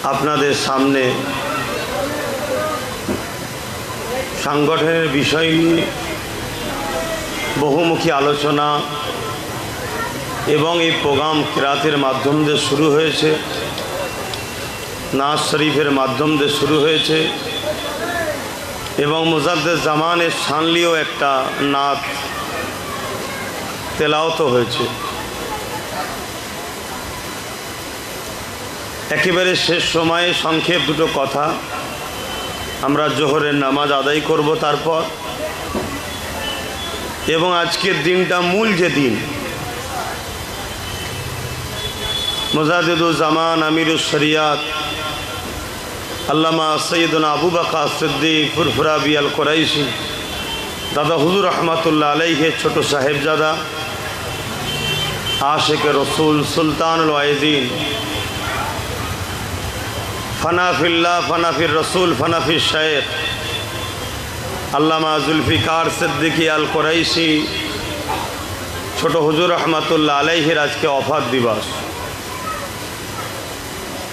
আপনাদের সামনে সংগঠনের বিষয় নিয়ে বহুমুখী আলোচনা এবং এই প্রোগ্রাম কিরাতের মাধ্যম দিয়ে শুরু হয়েছে, নাজ শরীফের মাধ্যম দিয়ে শুরু হয়েছে এবং মুজাদ্দেদ জামানের শানলিও একটা নাত তেলাওয়াত হয়েছে। একেবারে শেষ সময়ে সংক্ষেপ দুটো কথা, আমরা জোহরের নামাজ আদায় করব তারপর, এবং আজকের দিনটা মূল যে দিন মুজাদ্দিদুল জামান আমিরুস শরিয়াত আল্লামা সৈয়দনা আবু বকর সিদ্দিক ফুরফুরাবি আল কুরাইশি দাদা হুজুর রহমাতুল্লাহ আলাইহি ছোট সাহেবজাদা আশিকে রসুল সুলতানুল ওয়াইজিন ফানাফিল্লাহ ফানাফির রসুল ফানাফির শায়েখ আল্লামা জুলফিকার সিদ্দিকী আল কুরাইশি ছোট হুজুর রহমাতুল্লাহ আলাইহির আজকে ওফাত দিবস।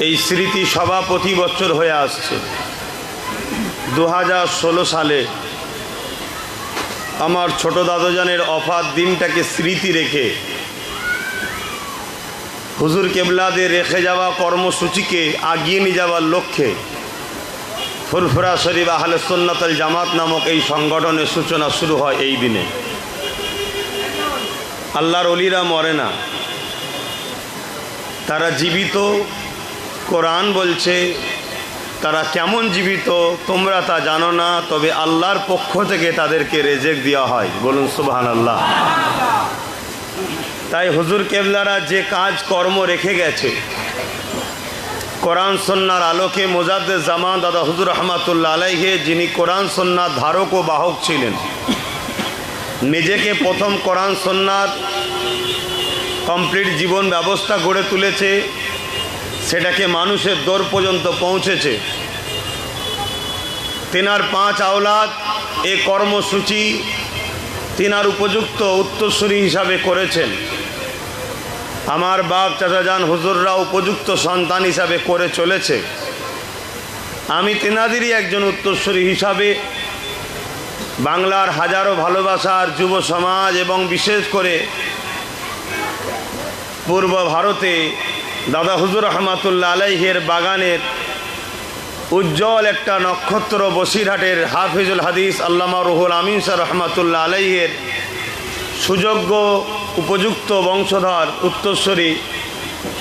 এই স্মৃতি সভা প্রতি বছর হয়ে আসছে। 2016 সালে আমার ছোট দাদুজানের ওফাত দিনটাকে স্মৃতি রেখে হুজুর কেবলাদের রেখে যাওয়া কর্মসূচিকে আগিয়ে নিয়ে যাওয়ার লক্ষ্যে ফুরফুরা শরীফ আহলে সুন্নাত ওয়াল জামাত নামক এই সংগঠনের সূচনা শুরু হয় এই দিনে। আল্লাহর ওলিরা মরে না, তারা জীবিত। কোরআন বলছে তারা কেমন জীবিত তোমরা তা জানো না, তবে আল্লাহর পক্ষ থেকে তাদেরকে রেজেক দেওয়া হয়। বলুন সুবহানাল্লাহ। তাই হুজুর কেবলারা যে কাজ কর্ম রেখে গেছে কোরআন সুন্নাহর আলোকে, মুজাদ্দিদ জামান দাদা হুজুর রহমাতুল্লাহ আলাইহি যিনি কোরআন সুন্নাহর ধারক ও বাহক ছিলেন, নিজেকে প্রথম কোরআন সুন্নাহর কমপ্লিট জীবন ব্যবস্থা গড়ে তুলেছে, সেটাকে মানুষের দোর পর্যন্ত পৌঁছেছে। তিনার 5 আওলাদ এ কর্মসূচি তিনার উপযুক্ত উত্তরসূরি হিসাবে করেছেন। আমার বাপ চাচাজান হুজুররা উপযুক্ত সন্তান হিসাবে করে চলেছে। আমি তিনাদেরই একজন উত্তরসূরি হিসাবে বাংলার হাজারো ভালোবাসার যুব সমাজ এবং বিশেষ করে পূর্ব ভারতে দাদা হুজুর রহমাতুল্লাহ আলাইহির বাগানের উজ্জ্বল একটা নক্ষত্র বসিরহাটের হাফিজুল হাদিস আল্লামা রুহুল আমিন শাহ রহমাতুল্লাহ আলাইহির সুযোগ্য উপযুক্ত বংশধর উত্তরসূরি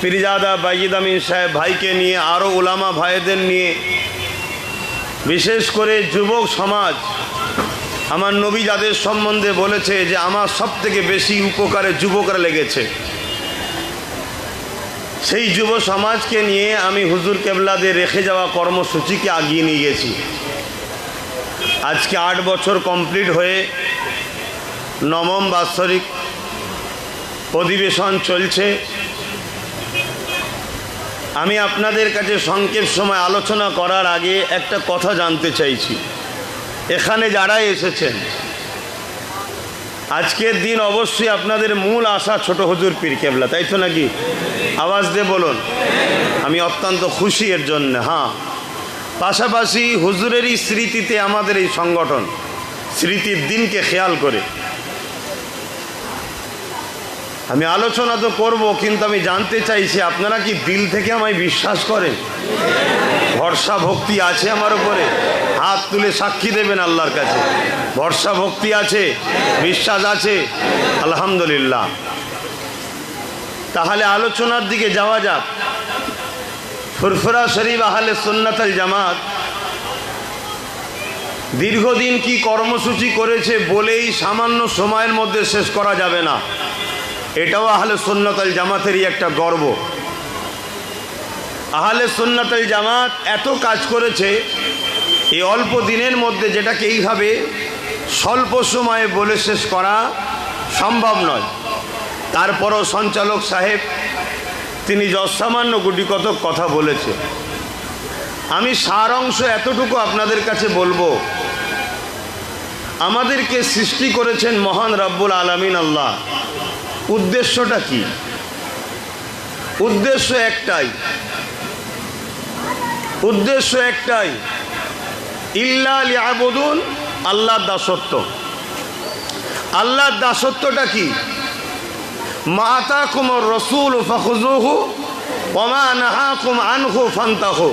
পীরজাদা বাইজিদ আমিন সাহেব ভাইকে নিয়ে, আরও উলামা ভাইদের নিয়ে, বিশেষ করে যুবক সমাজ, আমার নবী যাদের সম্বন্ধে বলেছে যে আমার সবথেকে বেশি উপকারে যুবকরা লেগেছে, সেই যুব সমাজকে নিয়ে আমি হুজুর কেবলাদের রেখে যাওয়া কর্মসূচিকে আগিয়ে নিয়ে গেছি। আজকে 8 বছর কমপ্লিট হয়ে 9ম বাৎসরিক অধিবেশন চলছে। আমি আপনাদের কাছে সংক্ষেপ সময় আলোচনা করার আগে একটা কথা জানতে চাইছি। এখানে যারা এসেছেন আজকের দিন অবশ্যই আপনাদের মূল আশা ছোট হুজুর পীর কেবলা, তাই তো নাকি? আওয়াজ দিয়ে বলুন। আমি অত্যন্ত খুশি এর জন্য। হ্যাঁ, পাশাপাশি হুজুরেরই স্মৃতিতে আমাদের এই সংগঠন স্মৃতির দিনকে খেয়াল করে আমি আলোচনা তো করব, কিন্তু আমি জানতে চাইছি আপনারা কি দিল থেকে আমায় বিশ্বাস করেন? ভরসা ভক্তি আছে আমার উপরে? হাত তুলে সাক্ষী দেবেন আল্লাহর কাছে। ভরসা ভক্তি আছে, বিশ্বাস আছে? আলহামদুলিল্লাহ। তাহলে আলোচনার দিকে যাওয়া যাক। ফুরফুরা শরীফ আহলে সুন্নাত ওয়াল জামাত দীর্ঘদিন কি কর্মসূচি করেছে বলেই সামান্য সময়ের মধ্যে শেষ করা যাবে না। এটাও আহলে সুন্নাত ওয়াল জামাতেরই একটা গর্ব। আহলে সুন্নাত ওয়াল জামাত এত কাজ করেছে এই অল্প দিনের মধ্যে, যেটাকে এইভাবে স্বল্প সময়ে বলে শেষ করা সম্ভব নয়। তারপরও সঞ্চালক সাহেব তিনি যৎসামান্য গুটি কতক কথা বলেছে। আমি সার অংশ এতটুকু আপনাদের কাছে বলবো, আমাদেরকে সৃষ্টি করেছেন মহান রব্বুল আলামিন আল্লাহ। উদ্দেশ্যটা কি? উদ্দেশ্য একটাই, উদ্দেশ্য একটাই, ইল্লা লিয়াবুদুন, আল্লাহর দাসত্ব। আল্লাহর দাসত্বটা কি? মা আতাকুমুর রাসূল ফাখুযুহু ওয়া মা নাহাকুম আনহু ফান্তাহু।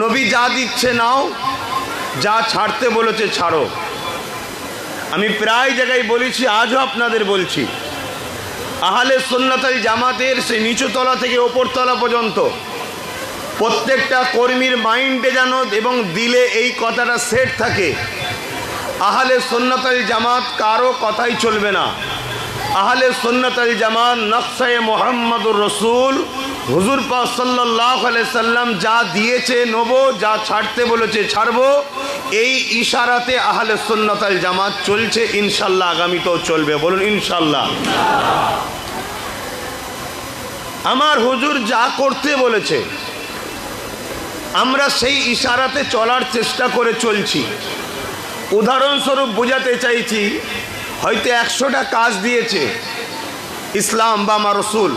নবী যা দিচ্ছে নাও, যা ছাড়তে বলেছে ছাড়ো। আমি প্রায় জায়গায় বলেছি, আজও আপনাদের বলছি, আহলে সুন্নাত ওয়াল জামাতের সেই নিচুতলা থেকে ওপরতলা পর্যন্ত প্রত্যেকটা কর্মীর মাইন্ডে যেন এবং দিলে এই কথাটা সেট থাকে, আহলে সুন্নাত ওয়াল জামাত কারো কথাই চলবে না। আহলে সুন্নাত ওয়াল জামাত নকশায়ে মুহাম্মদুর রাসূল হুজুর পাক সাল্লাল্লাহু আলাইহি সাল্লাম যা দিয়েছে নেব, যা ছাড়তে বলেছে ছাড়বো, এই ইশারাতে আহলে সুন্নাত ওয়াল জামাত চলছে। ইনশাআল্লাহ আগামীতেও চলবে। বলুন ইনশাআল্লাহ। আমার হুজুর যা করতে বলেছে আমরা সেই ইশারাতে চলার চেষ্টা করে চলছি। উদাহরণস্বরূপ বোঝাতে চাইছি, হয়তো 100টা কাজ দিয়েছে ইসলাম বা আমার রাসূল,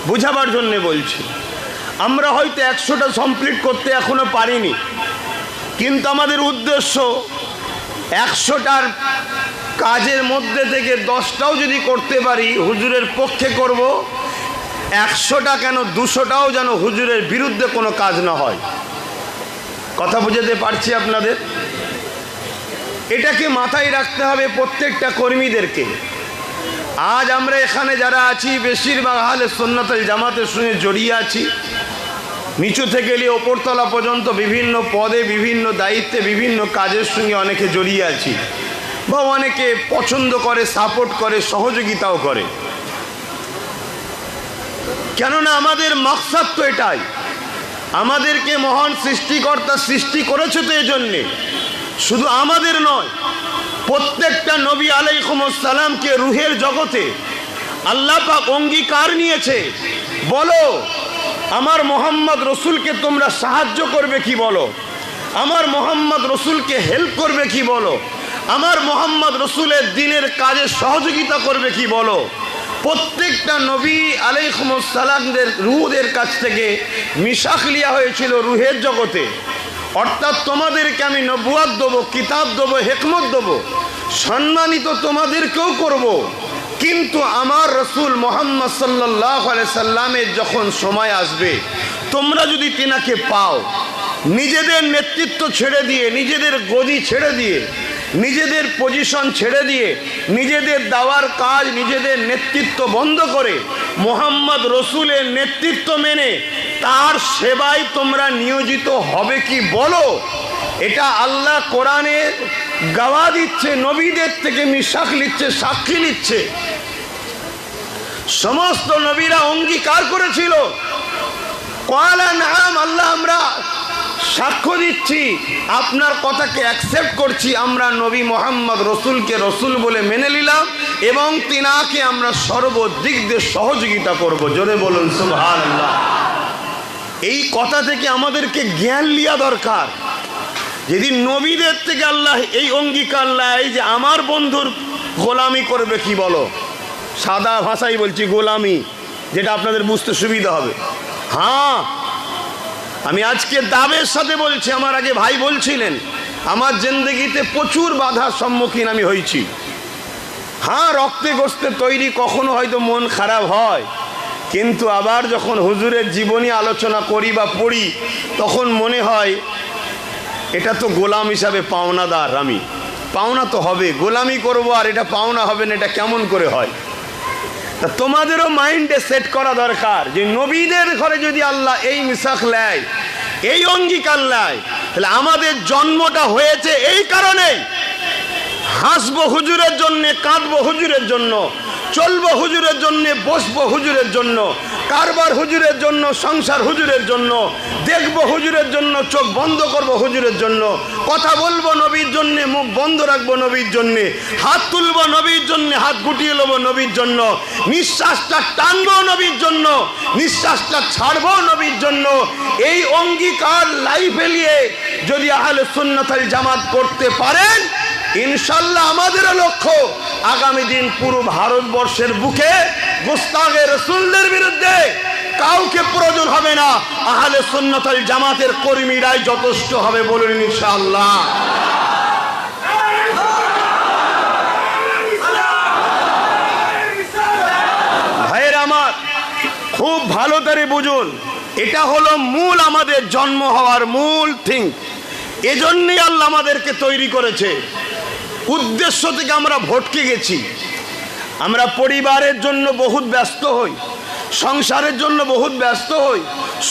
বুঝাবার জন্য বলছি। আমরা হয়তো 100টা কমপ্লিট করতে এখনো পারিনি, কিন্তু আমাদের উদ্দেশ্য 100টার কাজের মধ্যে থেকে 10টাও যদি করতে পারি হুজুরের পক্ষে করব। 100টা কেন 200টাও যেন হুজুরের বিরুদ্ধে কোনো কাজ না হয়। কথা বুঝাতে পারছি আপনাদের? এটাকে মাথায় রাখতে হবে প্রত্যেকটা কর্মীদেরকে। আজ আমরা এখানে যারা আছি বেশিরভাগ আহলে সুন্নাত ওয়াল জামাতের সঙ্গে জড়িয়ে আছি, নিচু থেকে নিয়ে ওপরতলা পর্যন্ত বিভিন্ন পদে, বিভিন্ন দায়িত্বে, বিভিন্ন কাজের সঙ্গে অনেকে জড়িয়ে আছি, বা অনেকে পছন্দ করে, সাপোর্ট করে, সহযোগিতাও করে। কেননা আমাদের মাকসাদ তো এটাই, আমাদেরকে মহান সৃষ্টিকর্তা সৃষ্টি করেছে তো এজন্যে, শুধু আমাদের নয়, প্রত্যেকটা নবী আলাইহিস সালামকে রুহের জগতে আল্লাহ পাক অঙ্গীকার নিয়েছে। বলো আমার মোহাম্মদ রসুলকে তোমরা সাহায্য করবে কি বলো, আমার মোহাম্মদ রসুলকে হেল্প করবে কি বলো, আমার মোহাম্মদ রসুলের দ্বীনের কাজে সহযোগিতা করবে কি বলো। প্রত্যেকটা নবী আলাইহিস সালামদের রুহদের কাছ থেকে মিশাক লিয়া হয়েছিল রুহের জগতে। অর্থাৎ তোমাদেরকে আমি নবুয়াত দেবো, কিতাব দেবো, হিকমত দেবো, সম্মানিত তোমাদেরকেও করব। কিন্তু আমার রসুল মোহাম্মদ সাল্লাল্লাহু আলাইহি সাল্লামের যখন সময় আসবে, তোমরা যদি তিনাকে পাও, নিজেদের নেতৃত্ব ছেড়ে দিয়ে, নিজেদের গদি ছেড়ে দিয়ে, নিজেদের পজিশন ছেড়ে দিয়ে, নিজেদের দাওয়ার কাজ, নিজেদের নেতৃত্ব বন্ধ করে মোহাম্মদ রসুলের নেতৃত্ব মেনে তার সেবায় তোমরা নিয়োজিত হবে কি বলো। এটা আল্লাহ কোরআনে গাওয়া দিচ্ছে, নবীদের থেকে মিশাক নিচ্ছে, সাক্ষী নিচ্ছে। সমস্ত নবীরা অঙ্গীকার করেছিল, ক্বালা নাম, আল্লাহ আমরা সাক্ষ্য দিচ্ছি, আপনার কথাকে অ্যাকসেপ্ট করছি, আমরা নবী মোহাম্মদ রসুলকে রসুল বলে মেনে নিলাম এবং তিনাকে আমরা সর্বদিক দিয়ে সহযোগিতা করব। জোরে বলুন সুবহানাল্লাহ। এই কথা থেকে আমাদেরকে জ্ঞান লিয়া দরকার। যেদিন নবীদের থেকে আল্লাহ এই অঙ্গীকার নেয় যে আমার বন্ধুর গোলামি করবে কি বলো, সাদা ভাষায় বলছি গোলামি, যেটা আপনাদের বুঝতে সুবিধা হবে। হ্যাঁ, আমি আজকে দাবের সাথে বলছি, আমার আগে ভাই বলছিলেন আমার জিন্দেগিতে প্রচুর বাধার সম্মুখীন আমি হয়েছি। হ্যাঁ, রক্তে গোস্তে তৈরি, কখনো হয়তো মন খারাপ হয়, কিন্তু আবার যখন হুজুরের জীবনী আলোচনা করি বা পড়ি তখন মনে হয় এটা তো গোলাম হিসাবে পাওনাদার, আমি পাওনা তো হবে, গোলামি করব আর এটা পাওনা হবে না, এটা কেমন করে হয়। তা তোমাদেরও মাইন্ডে সেট করা দরকার যে নবীদের ঘরে যদি আল্লাহ এই মিশাক নেয়, এই অঙ্গীকার নেয়, তাহলে আমাদের জন্মটা হয়েছে এই কারণেই, হাসবো হুজুরের জন্য, কাঁদবো হুজুরের জন্য, চলবো হুজুরের জন্য, বসবো হুজুরের জন্য, কারবার হুজুরের জন্য, সংসার হুজুরের জন্য, দেখবো হুজুরের জন্য, চোখ বন্ধ করবো হুজুরের জন্য, কথা বলবো নবীর জন্য, মুখ বন্ধ রাখবো নবীর জন্য, হাত তুলবো নবীর জন্য, হাত গুটিয়ে নেবো নবীর জন্য, নিঃশ্বাসটা টানবো নবীর জন্য, নিঃশ্বাসটা ছাড়বো নবীর জন্য। এই অঙ্গীকার লাইফে নিয়ে যদি আহলে সুন্নাত ওয়াল জামাত করতে পারেন, ইনশাল্লাহ আমাদেরও লক্ষ্য আগামী দিন পুরো ভারতবর্ষের বুকে গুস্তাখে রাসূলদের বিরুদ্ধে কাউকে প্রয়োজন হবে না, আহলে সুন্নাত ওয়াল জামাতের কর্মীরাই যথেষ্ট হবে, বলুন ইনশাআল্লাহ। ভাইয়ের আমার, খুব ভালো করে বুঝুন, এটা হলো মূল আমাদের জন্ম হওয়ার মূল থিং। এজন্যই আল্লাহ আমাদেরকে তৈরি করেছে। উদ্দেশ্য থেকে আমরা ভটকে গেছি। আমরা পরিবারের জন্য বহুত ব্যস্ত হই, সংসারের জন্য বহুত ব্যস্ত হই,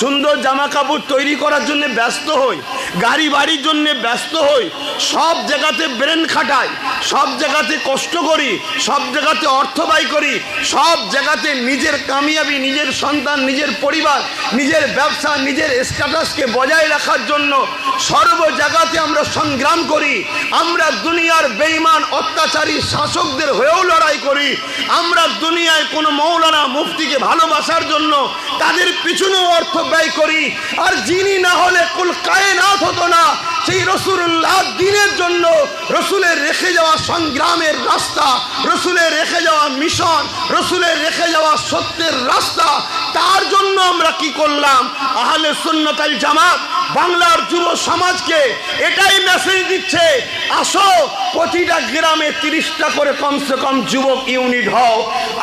সুন্দর জামা কাপড় তৈরি করার জন্য ব্যস্ত হই, গাড়ি বাড়ির জন্য ব্যস্ত হই, সব জায়গাতে ব্রেন খাটাই, সব জায়গাতে কষ্ট করি, সব জায়গাতে অর্থ ব্যয় করি, সব জায়গাতে নিজের কামিয়াবি, নিজের সন্তান, নিজের পরিবার, নিজের ব্যবসা, নিজের স্ট্যাটাসকে বজায় রাখার জন্য সর্ব জায়গাতে আমরা সংগ্রাম করি। আমরা দুনিয়ার বেঈমান অত্যাচারী শাসকদের হয়েও লড়াই করি। আমরা দুনিয়ায় কোনো মৌলানা মুফতিকে ভালোবাসার জন্য তাদের পিছনেও অর্থ ব্যয় করি। আর যিনি না হলে কুল কায়নাত হতো না, সেই রাসূলুল্লাহ দ্বীনের জন্য রাসূলের রেখে যাওয়া সংগ্রামের রাস্তা, রাসূলের রেখে যাওয়া মিশন, রাসূলের রেখে যাওয়া সত্যের রাস্তা, তার জন্য আমরা কি করলাম? আহলে সুন্নাত ওয়াল জামাত বাংলার যুব সমাজকে এটাই মেসেজ দিচ্ছে, আসো প্রতিটা গ্রামে 30টা করে কমসে কম যুবক ইউনিট হও।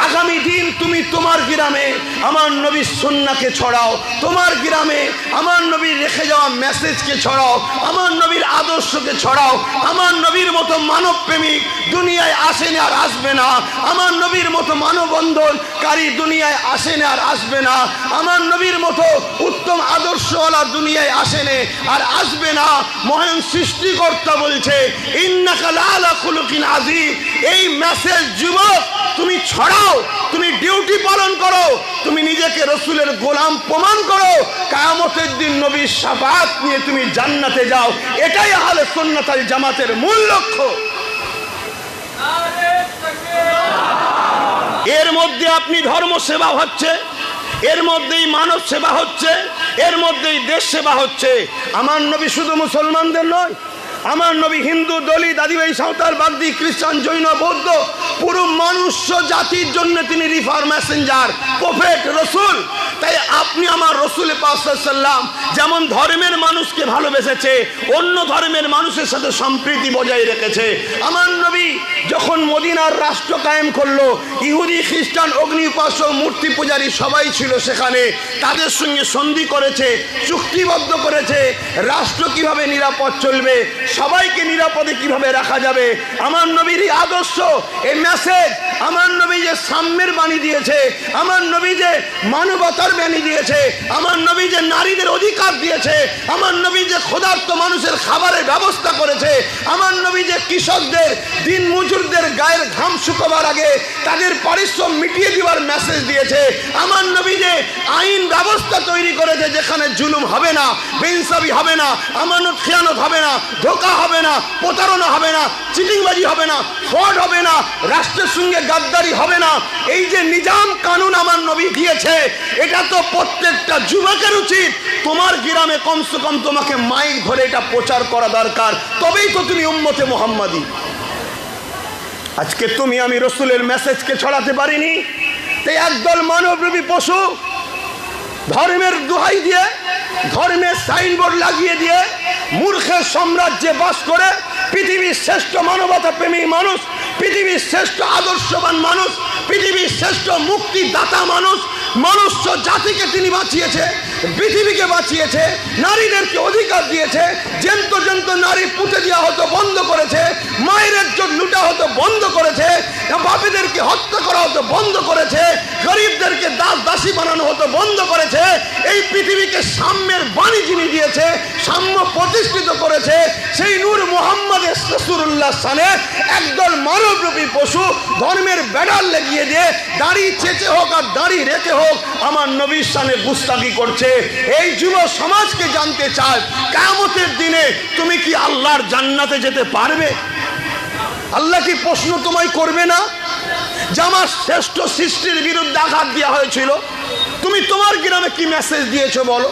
আগামী দিন তুমি তোমার গ্রামে আমার নবীর সুন্নাহকে ছড়াও, তোমার গ্রামে আমার নবীর রেখে যাওয়া মেসেজকে ছড়াও, আমার নবীর আদর্শকে ছড়াও। আমার নবীর মতো মানব প্রেমিক দুনিয়ায় আসেনি আর আসবে না, আমার নবীর মতো মানববন্ধনকারী দুনিয়ায় আসেনি আর আসবে না, আমার নবীর মতো উত্তম আদর্শওয়ালা দুনিয়ায় আসেনি আর আসবে না। মহান সৃষ্টিকর্তা বলছে, ইন্নাকা লাআলা খুলুকিন আযীম। এই মেসেজ যুবক তুমি ছড়াও, তুমি ডিউটি পালন করো, তুমি নিজেকে রাসূলের গোলাম প্রমাণ করো, কিয়ামতের দিন নবীর শাফাআত নিয়ে তুমি জান্নাতে যাও। এটাই আহলে সুন্নাত ওয়াল জামাতের মূল লক্ষ্য। এর মধ্যে আপনি ধর্ম সেবা হচ্ছে, এর মধ্যেই মানব সেবা হচ্ছে, এর মধ্যেই দেশ সেবা হচ্ছে। আমার নবী শুধু মুসলমানদের নয়, আমার নবী হিন্দু, দলিত, আদিবাসী, সাঁওতাল, বাগদি, খ্রিস্টান, জৈন, বৌদ্ধ পুরো মনুষ্য জাতির জন্য তিনি রিফার মেসেঞ্জার, প্রফেট, রসুল। তাই আপনি আমার রসুল পাক সাল্লাল্লাহু আলাইহি ওয়াসাল্লাম যেমন ধর্মের মানুষকে ভালোবেসেছে, অন্য ধর্মের মানুষের সাথে সম্প্রীতি বজায় রেখেছে। আমার নবী যখন মদিনার রাষ্ট্র কায়েম করলো, ইহুদি, খ্রিস্টান, অগ্নি উপাসক, মূর্তি পূজারী সবাই ছিল সেখানে। তাদের সঙ্গে সন্ধি করেছে, চুক্তিবদ্ধ করেছে, রাষ্ট্র কিভাবে নিরাপদ চলবে, সবাইকে নিরাপদে কিভাবে রাখা যাবে। আমার নবীর আদর্শ, এই মেসেজ, আমার নবী যে সাম্যের বাণী দিয়েছে, আমার নবী যে মানবতার বাণী দিয়েছে, আমার নবী যে নারীদের অধিকার দিয়েছে, আমার নবী যে ক্ষুধার্ত মানুষের খাবারের ব্যবস্থা করেছে, আমার নবী যে কৃষকদের, দিন মজুরদের গায়ের ঘাম শুকাবার আগে তাদের পরিশ্রম মিটিয়ে দেওয়ার মেসেজ দিয়েছে, আমার নবী যে আইন ব্যবস্থা তৈরি করেছে যেখানে জুলুম হবে না, বেইনসাফি হবে না, আমানত খেয়ানত হবে না, ধোঁকা হবে না, প্রতারণা হবে না, চিটিংবাজি হবে না, ফ্রড হবে না, রাষ্ট্রের সঙ্গে গাদ্দারি হবে না। এই যে নিজাম কানুন আমার নবী দিয়েছে, এটা তো প্রত্যেকটা যুবকের উচিত তোমার গ্রামে কমসে কম তোমাকে মাইক ধরে এটা প্রচার করা দরকার, তবেই তো তুমি উম্মতে মুহাম্মাদি। আজকে তুমি আমি রসুলের মেসেজকে ছড়াতে পারিনি, তাই একদল মানবরূপী পশু ধর্মের দোহাই দিয়ে, ধর্মের সাইনবোর্ড লাগিয়ে দিয়ে মূর্খের সাম্রাজ্যে বাস করে পৃথিবীর শ্রেষ্ঠ মানবতা প্রেমী মানুষ, পৃথিবীর শ্রেষ্ঠ আদর্শবান মানুষ, পৃথিবীর শ্রেষ্ঠ মুক্তিদাতা মানুষ, মনুষ্য জাতিকে তিনি বাঁচিয়েছে, পৃথিবীকে বাঁচিয়েছে, নারীদেরকে অধিকার দিয়েছে, জেন্ত জেন্ত নারী পুঁতে দেওয়া হতো বন্ধ করেছে, মায়ের ইজ্জত লুটা হতো বন্ধ করেছে, বাপেদেরকে হত্যা করা হতো বন্ধ করেছে, গরিবদেরকে দাস দাসী বানানো হতো বন্ধ করেছে। এই পৃথিবীকে সাম্যের বাণী যিনি দিয়েছে, সাম্য প্রতিষ্ঠিত করেছে, সেই নূর মুহাম্মদের রাসূলুল্লাহ সানে একদল মানবরূপী পশু ধর্মের ব্যানার লাগিয়ে দিয়ে দাড়ি চেঁচে হোক আর দাড়ি রেখে হোক আমার নবীর সানে গুস্তাখি করছে। এই যুব সমাজকে জানতে চায়, কিয়ামতের দিনে তুমি কি আল্লাহর জান্নাতে যেতে পারবে? আল্লাহ কি প্রশ্ন তোমায় করবে না যে আমার শ্রেষ্ঠ সৃষ্টির বিরুদ্ধে আঘাত দেওয়া হয়েছিল, তুমি তোমার গ্রামে কি মেসেজ দিয়েছো বলো?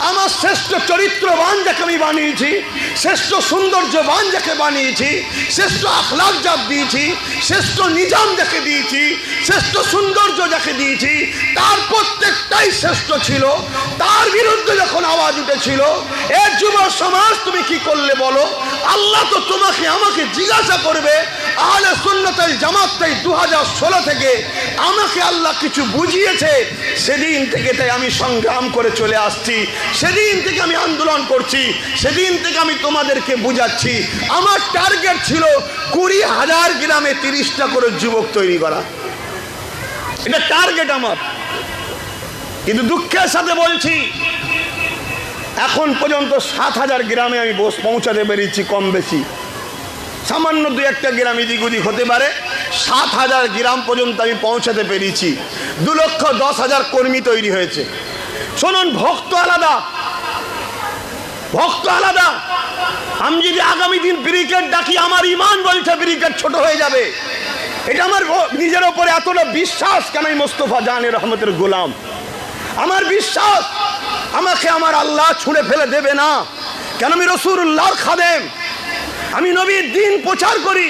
আমার শ্রেষ্ঠ চরিত্রবান যাকে আমি বানিয়েছি, শ্রেষ্ঠ সৌন্দর্যবান যাকে বানিয়েছি, শ্রেষ্ঠ আখলাক যাক দিয়েছি, শ্রেষ্ঠ নিজাম যাকে দিয়েছি, শ্রেষ্ঠ সৌন্দর্য যাকে দিয়েছি, তার প্রত্যেকটাই শ্রেষ্ঠ ছিল। তার বিরুদ্ধে যখন আওয়াজ উঠেছিল, এ যুব সমাজ তুমি কি করলে বলো, আল্লাহ তো তোমাকে আমাকে জিজ্ঞাসা করবে। আহলে সুন্নাত ওয়াল জামাত তাই 2016 থেকে আমাকে আল্লাহ কিছু বুঝিয়েছে, সেদিন থেকে তাই আমি সংগ্রাম করে চলে আসছি, সেদিন থেকে আমি আন্দোলন করছি, সেদিন থেকে আমি তোমাদেরকে বুঝাচ্ছি। আমার টার্গেট ছিল 20,000 গ্রামে 30টা করে যুবক তৈরি করা, এটা টার্গেট আমার। কিন্তু দুঃখের সাথে বলছি, এখন পর্যন্ত 7,000 গ্রামে আমি পৌঁছাতে পেরেছি, কম বেশি সামান্য 2-1টা গ্রাম এদিক ওদিক হতে পারে। 7,000 গ্রাম পর্যন্ত আমি পৌঁছাতে পেরেছি। 2,10,000 কর্মী তৈরি হয়েছে। শুনুন, ভক্ত আলাদা, ভক্ত আলাদা। আমি যদি আগামী দিন ব্রিগেড ডাকি, আমার ইমান বলছে ব্রিগেড ছোট হয়ে যাবে। এটা আমার নিজের ওপরে এতটা বিশ্বাস, কেন আমি মোস্তফা জানে রহমতের গোলাম। আমার বিশ্বাস আমাকে আমার আল্লাহ ছুঁড়ে ফেলে দেবে না, কেন আমি রাসূলুল্লাহর খাদেম, আমি নবীর দ্বীন প্রচার করি।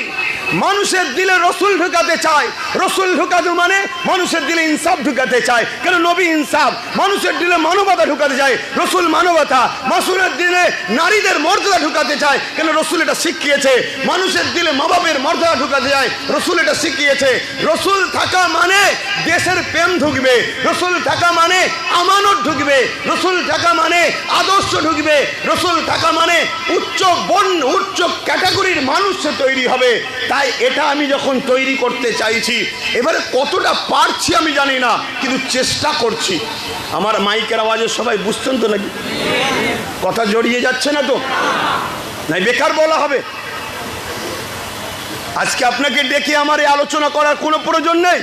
মানুষের দিলে রসুল ঢুকাতে চাই, রসুল ঢুকাতে মানে মানুষের দিলে ইনসাফ ঢুকাতে চায়, কেন নবী ইনসাফ। মানুষের দিলে মানবতা ঢুকাতে চায়, রসুল মানবতা। মানুষের দিলে নারীদের মর্যাদা ঢুকাতে চায়, কেন রসুল এটা শিখিয়েছে। মানুষের দিলে মা বাপের মর্যাদা ঢুকাতে চায়, রসুল এটা শিখিয়েছে। রসুল থাকা মানে দেশের প্রেম ঢুকবে, রসুল থাকা মানে আমানত ঢুকবে, রসুল থাকা মানে আদর্শ ঢুকবে, রসুল থাকা মানে উচ্চ বর্ণ উচ্চ ক্যাটাগরির মানুষ তৈরি হবে। তাই এটা আমি যখন তৈরি করতে চাইছি, এবারে কতটা পারছি আমি জানি না, কিন্তু চেষ্টা করছি। আমার মাইকের আওয়াজে সবাই বুঝছেন তো নাকি? কথা জড়িয়ে যাচ্ছে না তো? নাই বেকার বলা হবে? আজকে আপনাকে ডেকে আমার এই আলোচনা করার কোনো প্রয়োজন নেই।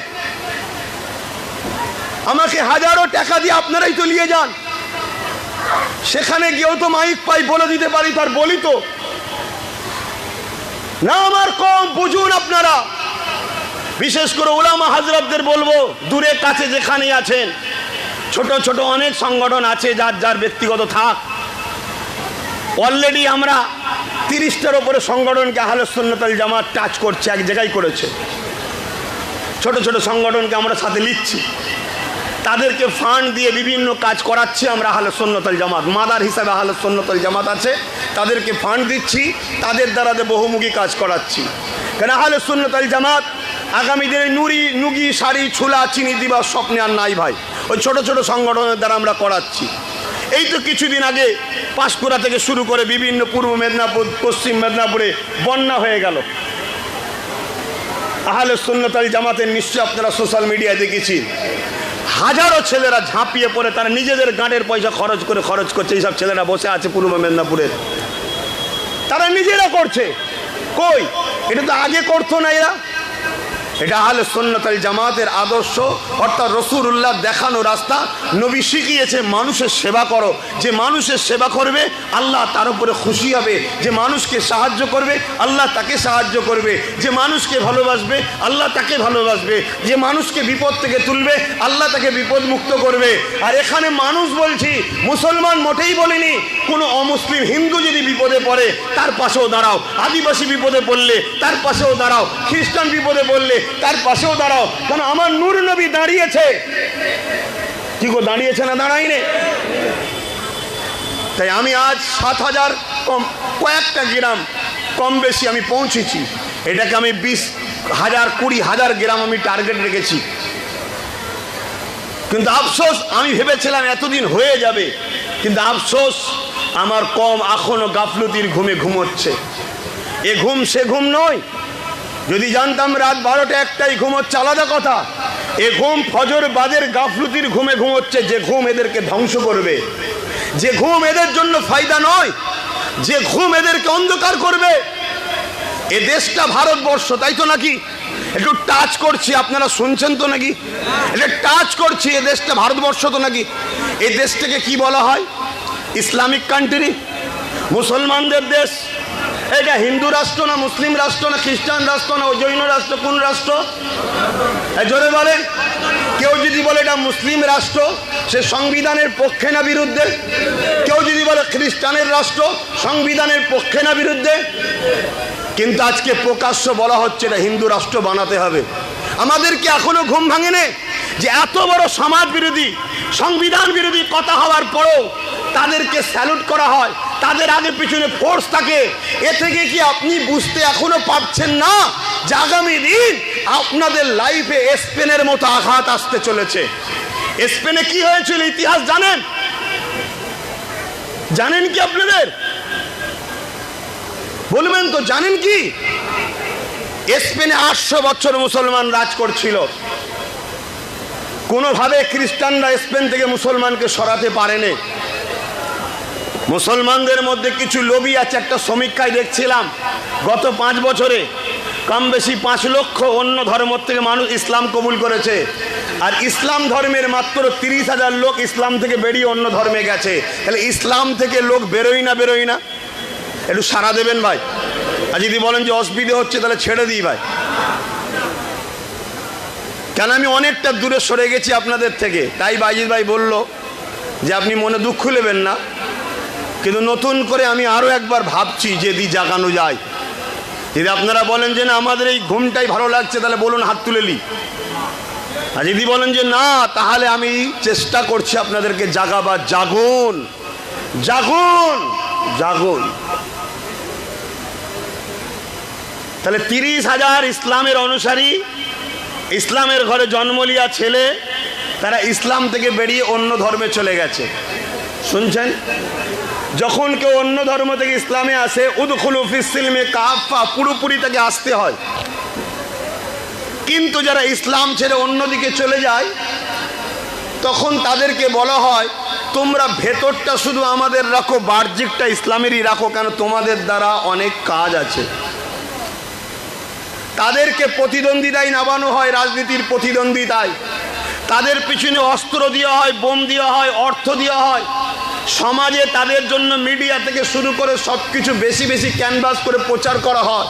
আমাকে হাজারো টাকা দিয়ে আপনারাই তো নিয়ে যান, সেখানে গিয়েও তো মাইক পাই বলে দিতে পারি, তার বলি তো না। আমার কম বুঝুন আপনারা, বিশেষ করে উলামা হাজরাতদের বলবো, দূরে কাছে যেখানে আছেন, ছোট ছোট অনেক সংগঠন আছে, যার যার ব্যক্তিগত থাক। অলরেডি আমরা 30টার উপরে সংগঠনকে আহলে সুন্নাত ওয়াল জামাত টাচ করছে, এক জায়গায় করেছে। ছোট ছোট সংগঠনকে আমরা সাথে নিচ্ছি, তাদেরকে ফান্ড দিয়ে বিভিন্ন কাজ করাচ্ছি আমরা। আহলে সুন্নাত ওয়াল জামাত মাদার হিসাবে আহলে সুন্নাত ওয়াল জামাত আছে, তাদেরকে ফান্ড দিচ্ছি, তাদের দ্বারা বহুমুখী কাজ করাচ্ছি। কেন আহলে সুন্নাত ওয়াল জামাত আগামী দিনে নুগি শাড়ি ছুলা চিনি দিবার স্বপ্নে আর নাই ভাই। ওই ছোট ছোট সংগঠনের দ্বারা আমরা করাচ্ছি। এই তো কিছুদিন আগে পাঁশকুড়া থেকে শুরু করে বিভিন্ন পূর্ব মেদিনীপুর, পশ্চিম মেদিনীপুরে বন্যা হয়ে গেল। আহলে সুন্নাত ওয়াল জামাতের নিশ্চয় আপনারা সোশ্যাল মিডিয়ায় দেখেছি, হাজারো ছেলেরা ঝাঁপিয়ে পড়ে তারা নিজেদের গাঁটের পয়সা খরচ করছে। এইসব ছেলেরা বসে আছে পূর্ব মেদিনীপুরের, তারা নিজেরা করছে। কই, এটা তো আগে করতো না এরা। এটা আহলে সুন্নাত ওয়াল জামাতের আদর্শ, অর্থাৎ রাসূলুল্লাহ দেখানো রাস্তা। নবী শিখিয়েছে মানুষের সেবা করো, যে মানুষের সেবা করবে আল্লাহ তার উপরে খুশি হবে, যে মানুষকে সাহায্য করবে আল্লাহ তাকে সাহায্য করবে, যে মানুষকে ভালোবাসবে আল্লাহ তাকে ভালোবাসবে, যে মানুষকে বিপদ থেকে তুলবে আল্লাহ তাকে বিপদ মুক্ত করবে। আর এখানে মানুষ বলছি, মুসলমান মোটেই বলিনি। কোনো অমুসলিম হিন্দু যদি বিপদে পড়ে তার পাশেও দাঁড়াও, আদিবাসী বিপদে পড়লে তার পাশেও দাঁড়াও, খ্রিস্টান বিপদে পড়লে তার পাশেও দাঁড়াও। কারণ আমার নূর নবী দাঁড়িয়েছে। কি গো, দাঁড়িয়েছে না দাঁড়াইনি? তাই আমি আজ 7,000 কয়েকটা গ্রাম কম বেশি আমি পৌঁছেছি। এটাকে আমি 20,000 20,000 গ্রাম আমি টার্গেট রেখেছি। কিন্তু আফসোস, আমি ভেবেছিলাম এতদিন হয়ে যাবে, কিন্তু আফসোস আমার কম এখনো গাফলতির ঘুমে ঘুমোচ্ছে। এ ঘুম সে ঘুম নয়। যদি জানতাম রাত 12টা 1টায় ঘুমোচ্ছে আলাদা কথা। এ ঘুম ফজর বাদের গাফলতির ঘুমে ঘুমোচ্ছে, যে ঘুম এদেরকে ধ্বংস করবে, যে ঘুম এদের জন্য ফায়দা নয়, যে ঘুম এদেরকে অন্ধকার করবে। এ দেশটা ভারতবর্ষ, তাই তো নাকি? একটু টাচ করছি, আপনারা শুনছেন তো নাকি? এটা টাচ করছি, এ দেশটা ভারতবর্ষ তো নাকি? এই দেশটাকে কি বলা হয়? ইসলামিক কান্ট্রি, মুসলমানদের দেশ। এটা হিন্দু রাষ্ট্র না মুসলিম রাষ্ট্র না খ্রিস্টান রাষ্ট্র না জৈন রাষ্ট্র, কোন রাষ্ট্র? জোরে বলেন। কেউ যদি বলে এটা মুসলিম রাষ্ট্র, সে সংবিধানের পক্ষে না বিরুদ্ধে? কেউ যদি বলে খ্রিস্টানের রাষ্ট্র, সংবিধানের পক্ষে না বিরুদ্ধে? কিন্তু আজকে প্রকাশ্য বলা হচ্ছে এটা হিন্দু রাষ্ট্র বানাতে হবে। আমাদেরকে এখনো ঘুম ভাঙেনি যে এত বড় সমাজ বিরোধী, সংবিধান বিরোধী কথা হওয়ার পরেও তাদেরকে স্যালুট করা হয়, তাদের আগে পিছনে ফোর্স থাকে। এ থেকে কি আপনি বুঝতে এখনো পারছেন না যে আগামী দিন আপনাদের লাইফে স্পেনের মতো আঘাত আসতে চলেছে? স্পেনে কি হয়েছিল ইতিহাস জানেন? জানেন কি আপনাদের? বলবেন তো, জানেন কি? স্পেনে 800 বছর মুসলমান রাজ করছিল। কোনোভাবে খ্রিস্টানরা স্পেন থেকে মুসলমানকে সরাতে পারেনি। মুসলমানদের মধ্যে কিছু লোভী আছে। একটা সমীক্ষায় দেখছিলাম গত 5 বছরে কম বেশি 5 লক্ষ অন্য ধর্ম থেকে মানুষ ইসলাম কবুল করেছে, আর ইসলাম ধর্মের মাত্র 30,000 লোক ইসলাম থেকে বেরিয়ে অন্য ধর্মে গেছে। তাহলে ইসলাম থেকে লোক বেরোয় না বেরোয় না? একটু সাড়া দেবেন ভাই। আর যদি বলেন যে অসুবিধা হচ্ছে তাহলে ছেড়ে দিই ভাই। কেন আমি অনেকটা দূরে সরে গেছি আপনাদের থেকে, তাই বাইজিৎ ভাই বলল যে আপনি মনে দুঃখ নেবেন না, কিন্তু নতুন করে আমি আরও একবার ভাবছি যদি জাগানো যায়। যদি আপনারা বলেন যে না আমাদের এই ঘুমটাই ভালো লাগছে, তাহলে বলুন, হাত তুলে নি। আর যদি বলেন যে না, তাহলে আমি চেষ্টা করছি আপনাদেরকে জাগাবার। জাগুন, জাগুন, জাগুন। তাহলে 30,000 ইসলামের অনুসারী, ইসলামের ঘরে জন্ম লিয়া ছেলে, তারা ইসলাম থেকে বেরিয়ে অন্য ধর্মে চলে গেছে। শুনছেন? যখন কেউ অন্য ধর্ম থেকে ইসলামে আসে, উদখুলু ফিস সিলমি কাফা, পুরোপুরি তাকে আসতে হয়। কিন্তু যারা ইসলাম ছেড়ে অন্যদিকে চলে যায়, তখন তাদেরকে বলা হয় তোমরা ভেতরটা শুধু আমাদের রাখো, বাহ্যিকটা ইসলামেরই রাখো, কেন তোমাদের দ্বারা অনেক কাজ আছে। তাদেরকে প্রতিদ্বন্দ্বিতায় নামানো হয়, রাজনীতির প্রতিদ্বন্দ্বিতায়। তাদের পিছনে অস্ত্র দেওয়া হয়, বোম দেওয়া হয়, অর্থ দেওয়া হয়। সমাজে তাদের জন্য মিডিয়া থেকে শুরু করে সব কিছু বেশি বেশি ক্যানভাস করে প্রচার করা হয়,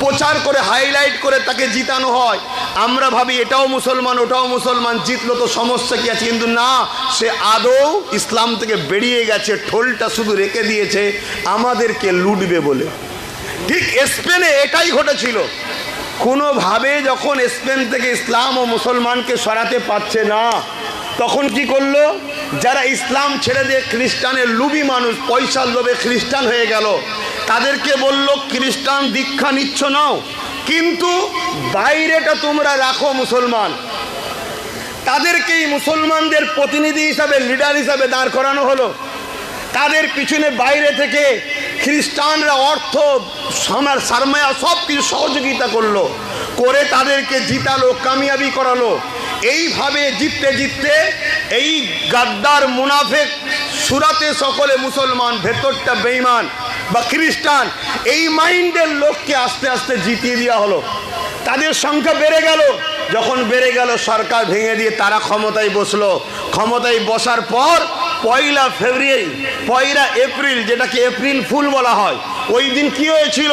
প্রচার করে হাইলাইট করে তাকে জিতানো হয়। আমরা ভাবি এটাও মুসলমান ওটাও মুসলমান, জিতলো তো সমস্যা কি আছে? কিন্তু না, সে আদৌ ইসলাম থেকে বেরিয়ে গেছে, ঠোলটা শুধু রেখে দিয়েছে আমাদেরকে লুটবে বলে। ঠিক স্পেনে এটাই ঘটেছিল। কোনোভাবে যখন স্পেন থেকে ইসলাম ও মুসলমানকে সরাতে পারছে না, তখন কি করলো? যারা ইসলাম ছেড়ে দিয়ে খ্রিস্টানের লুবি মানুষ, পয়সার লোভে খ্রিস্টান হয়ে গেল, তাদেরকে বলল খ্রিস্টান দীক্ষা নিচ্ছ নাও, কিন্তু বাইরেটা তোমরা রাখো মুসলমান। তাদেরকেই মুসলমানদের প্রতিনিধি হিসাবে, লিডার হিসাবে দাঁড় করানো হলো। তাদের পিছনে বাইরে থেকে খ্রিস্টানরা অর্থ, সারমায়া সব কিছু সহযোগিতা করলো, করে তাদেরকে জিতালো, কামিয়াবি করালো। এইভাবে জিততে জিততে এই গাদ্দার মুনাফেক সুরাতে সকলে মুসলমান, ভেতরটা বেঈমান বা খ্রিস্টান, এই মাইন্ডের লোককে আস্তে আস্তে জিতিয়ে দেওয়া হলো। তাদের সংখ্যা বেড়ে গেল। যখন বেড়ে গেল, সরকার ভেঙে দিয়ে তারা ক্ষমতায় বসলো। ক্ষমতায় বসার পর 1 ফেব্রুয়ারি, 1 এপ্রিল, যেটাকে এপ্রিল ফুল বলা হয়, ওই দিন কি হয়েছিল?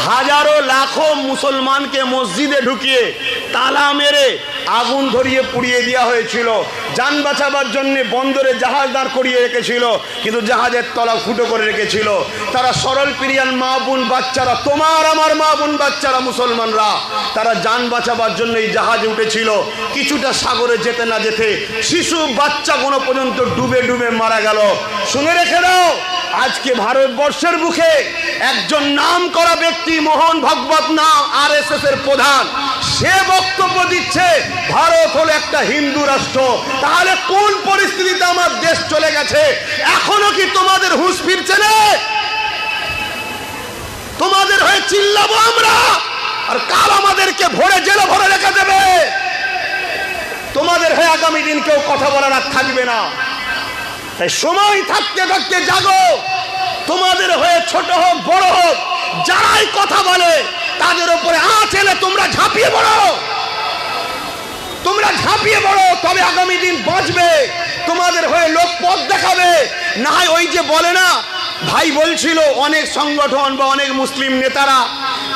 হাজারো লাখো মুসলমানকে মসজিদে ঢুকিয়ে তালা মেরে আগুন ধরিয়ে পুড়িয়ে দেওয়া হয়েছিল। যান বাঁচাবার জন্য বন্দরে জাহাজ দাঁড় করিয়ে রেখেছিল, কিন্তু জাহাজের তলা ফুটো করে রেখেছিল। তারা সরল পিরিয়ান মা বোন বাচ্চারা, তোমার আমার মা বোন বাচ্চারা, মুসলমানরা, তারা যান বাঁচাবার জন্য এই জাহাজে উঠেছিল। কিছুটা সাগরে যেতে না যেতে শিশু বাচ্চা কোনো পর্যন্ত ডুবে ডুবে মারা গেল। শুনে রেখে দাও, আজকে ভারতবর্ষের বুকে একজন নাম করা ব্যক্তি, মোহন ভাগবত নাম, RSS এর প্রধান, সে বক্তব্য দিচ্ছে ভারত হলো একটা হিন্দু রাষ্ট্র। তাহলে কোন পরিস্থিতিতে আমার দেশ চলে গেছে? এখনো কি তোমাদের হুঁশ ফিরছে না? তোমাদের হয়ে চিল্লাবো আমরা, আর কাল আমাদেরকে ভরে জেলে ভরে রেখে দেবে। তোমাদের হয়ে আগামী দিন কেউ কথা বলার আর থাকবে না। তাই সময় থাকতে থাকতে জাগো। তোমাদের হয়ে ছোট হোক বড় হোক, যারাই কথা বলে তাদের উপরে আঁচ এলে তোমরা ঝাঁপিয়ে পড়ো, তোমরা ঝাঁপিয়ে পড়ো, তবে আগামী দিন বাঁচবে। তোমাদের হয়ে লোক পথ দেখাবে। না হয় ওই যে বলে না, ভাই বলছিল অনেক সংগঠন বা অনেক মুসলিম নেতারা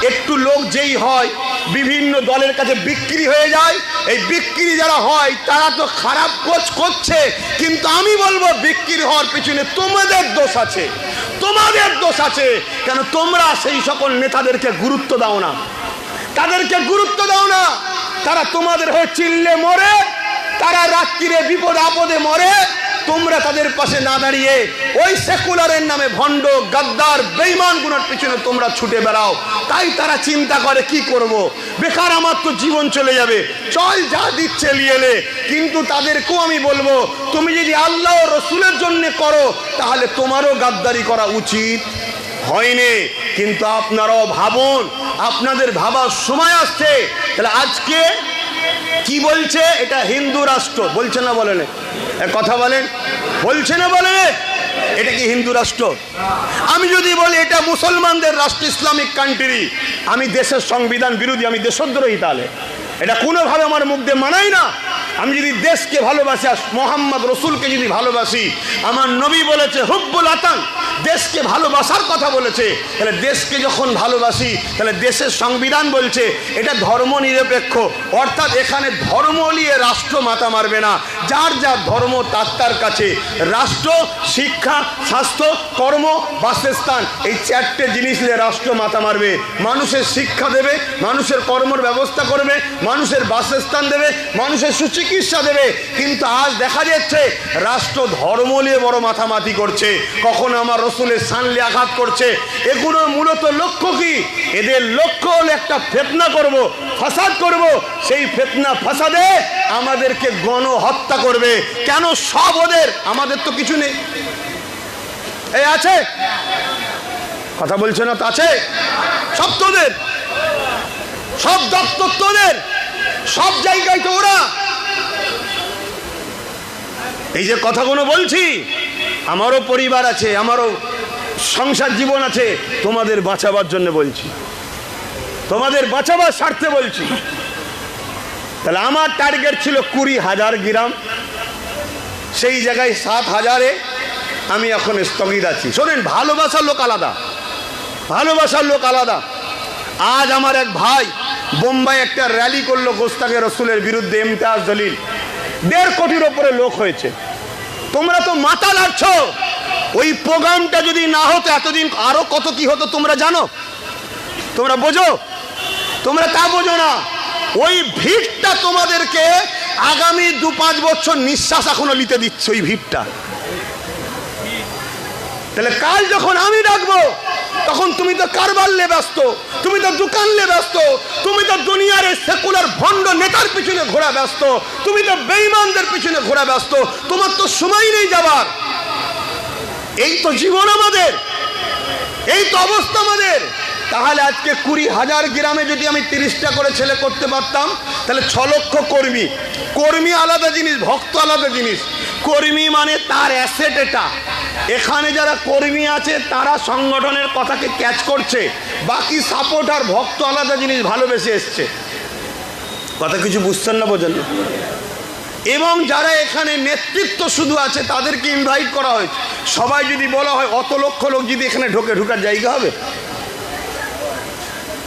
একটু লোক যেই হয় বিভিন্ন দলের কাছে বিক্রি হয়ে যায়। এই বিক্রি যারা হয় তারা তো খারাপ কাজ করছে, কিন্তু আমি বলবো বিক্রি হওয়ার পিছনে তোমাদের দোষ আছে, তোমাদের দোষ আছে। কেন তোমরা সেই সকল নেতাদেরকে গুরুত্ব দাও না, তাদেরকে গুরুত্ব দাও না। তারা তোমাদের হয়ে চিল্লে মরে, তারা রাত্রিরে বিপদ আপদে মরে, তোমরা তাদের পাশে না দাঁড়িয়ে ওই সেকুলারের নামে ভণ্ড গাদ্দার বেঈমানগুলোর পিছনে তোমরা ছুটে বেড়াও। তাই তারা চিন্তা করে কি করব, বেকার আমার তো জীবন চলে যাবে, চল যা দিচ্ছে নিয়ে নে। কিন্তু তাদেরকেও আমি বলবো, তুমি যদি আল্লাহ ও রসুলের জন্য করো তাহলে তোমারও গাদ্দারি করা উচিত হয়নি। কিন্তু আপনারাও ভাবুন, আপনাদের ভাবার সময় আসছে। তাহলে আজকে কি বলছে? এটা হিন্দু রাষ্ট্র বলছে না, বলেন কথা বলেন, বলছে না বলে এটা কি হিন্দু রাষ্ট্র? আমি যদি বলি এটা মুসলমানদের রাষ্ট্র, ইসলামিক কান্ট্রি, আমি দেশের সংবিধান বিরোধী, আমি দেশদ্রোহী। তাহলে এটা কোনোভাবে আমার মুখ দিয়ে মানাই না। আমি যদি দেশকে ভালোবাসি, মোহাম্মদ রসুলকে যদি ভালোবাসি, আমার নবী বলেছে হুব্বুল আতান, দেশকে ভালোবাসার কথা বলেছে। তাহলে দেশকে যখন ভালোবাসি, তাহলে দেশের সংবিধান বলছে এটা ধর্ম নিরপেক্ষ, অর্থাৎ এখানে ধর্ম নিয়ে রাষ্ট্র মাথা মারবে না। যার যার ধর্ম তার কাছে। রাষ্ট্র শিক্ষা, স্বাস্থ্য, কর্ম, বাসস্থান, এই চারটে জিনিস নিয়ে রাষ্ট্র মাথা মারবে। মানুষের শিক্ষা দেবে, মানুষের কর্মের ব্যবস্থা করবে, মানুষের বাসস্থান দেবে, মানুষের সুচিকিৎসা দেবে। কিন্তু আজ দেখা যাচ্ছে রাষ্ট্র ধর্ম নিয়ে বড় মাথামাতি করছে, কখনো আমার রসুলের সানলে আঘাত করছে। এগুলোর মূলত লক্ষ্য কি? এদের লক্ষ্য হলো একটা ফিতনা করব, ফাসাদ করব। সেই ফিতনা ফাসাদে আমাদেরকে গণহত্যা করবে। কেন? সব ওদের, আমাদের তো কিছু নেই। এই আছে কথা বলছে না তো, আছে সব তোদের, সব দপ্তর তোদের, সব জায়গায় তো ওরা। এই যে কথাগুলো বলছি, আমারও পরিবার আছে, আমারও সংসার জীবন আছে, তোমাদের বাঁচাবার জন্য বলছি, তোমাদের বাঁচাবার স্বার্থে বলছি। তাহলে আমার টার্গেট ছিল 20,000 গ্রাম, সেই জায়গায় 7,000-এ আমি এখন স্থগিত আছি। শোনেন, ভালোবাসার লোক আলাদা, ভালোবাসার লোক আলাদা। আজ আমার এক ভাই বোম্বাই একটা র্যালি করলো গোস্তাকে রসুলের বিরুদ্ধে, ইমতিয়াজ জলিল, 1.5 কোটির ওপরে লোক হয়েছে। তোমরা তো মাথা লাড়ছ। ওই প্রোগ্রামটা যদি না হতো এতদিন আরো কত কি হতো তোমরা জানো? তোমরা বোঝো? তোমরা তা বোঝো না। ওই ভিড়টা তোমাদেরকে আগামী 2-5 বছর নিঃশ্বাস এখনো নিতে দিচ্ছে, ওই ভিড়টা। তাহলে কাল যখন আমি ডাকবো তখন তুমি তো কারবার নিয়ে ব্যস্ত, তুমি তো দোকান নিয়ে ব্যস্ত, তুমি তো দুনিয়ার সেকুলার ভণ্ড নেতার পিছনে ঘোরা ব্যস্ত, তুমি তো বেঈমানদের পিছনে ঘোরা ব্যস্ত, তোমার তো সময় নেই যাবার। এই তো জীবন আমাদের, এই তো অবস্থা আমাদের। তাহলে আজকে 20,000 গ্রামে যদি আমি 30টা করে ছেলে করতে পারতাম, তাহলে 6 লক্ষ কর্মী। কর্মী আলাদা জিনিস, ভক্ত আলাদা জিনিস। কর্মী মানে তার অ্যাসেট এটা। এখানে যারা কর্মী আছে তারা সংগঠনের কথাকে ক্যাচ করছে, বাকি সাপোর্ট আর ভক্ত আলাদা জিনিস, ভালোবেসে এসছে। কথা কিছু বুঝছেন না, বোঝেন না? এবং যারা এখানে নেতৃত্ব শুধু আছে তাদেরকে ইনভাইট করা হয়েছে। সবাই যদি বলা হয় অত লক্ষ লোক যদি এখানে ঢোকার জায়গা হবে?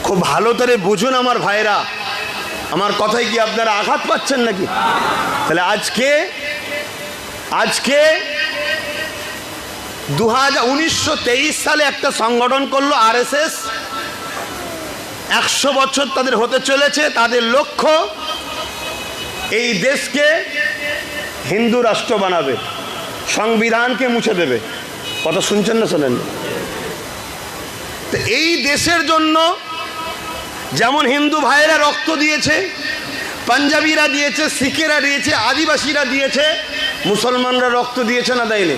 খুব ভালো করে বুঝুন আমার ভাইরা, আমার কথায় কি আপনারা আঘাত পাচ্ছেন নাকি? তাহলে আজকে 1923 সালে একটা সংগঠন করলো RSS, 100 বছর তাদের হতে চলেছে। তাদের লক্ষ্য এই দেশকে হিন্দু রাষ্ট্র বানাবে, সংবিধানকে মুছে দেবে। কথা শুনছেন না, শোনেন? তো এই দেশের জন্য যেমন হিন্দু ভাইয়েরা রক্ত দিয়েছে, পাঞ্জাবিরা দিয়েছে, শিখেরা দিয়েছে, আদিবাসীরা দিয়েছে, মুসলমানরা রক্ত দিয়েছে না দেয়নি?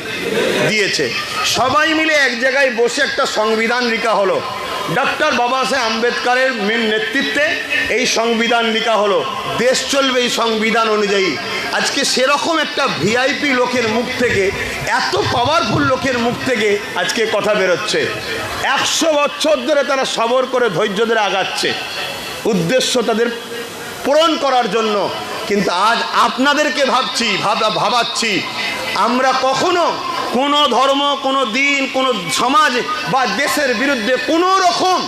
দিয়েছে। সবাই মিলে এক জায়গায় বসে একটা সংবিধান লিখা হলো। ডক্টর বাবা সাহেব আম্বেদকরের নেতৃত্বে এই সংবিধান লিখা হলো। দেশ চলবে এই সংবিধান অনুযায়ী। আজকে সেরকম একটা ভিআইপি লোকের মুখ থেকে, এত পাওয়ারফুল লোকের মুখ থেকে আজকে কথা বেরোচ্ছে। 100 বছর ধরে তারা সবর করে ধৈর্য ধরে আগাচ্ছে, উদ্দেশ্য তাদের পূরণ করার জন্য। কিন্তু আজ আপনাদেরকে ভাবাচ্ছি, আমরা কখনো কোনো ধর্ম, কোনো দিন, কোনো সমাজ বা দেশের বিরুদ্ধে কোনো রকম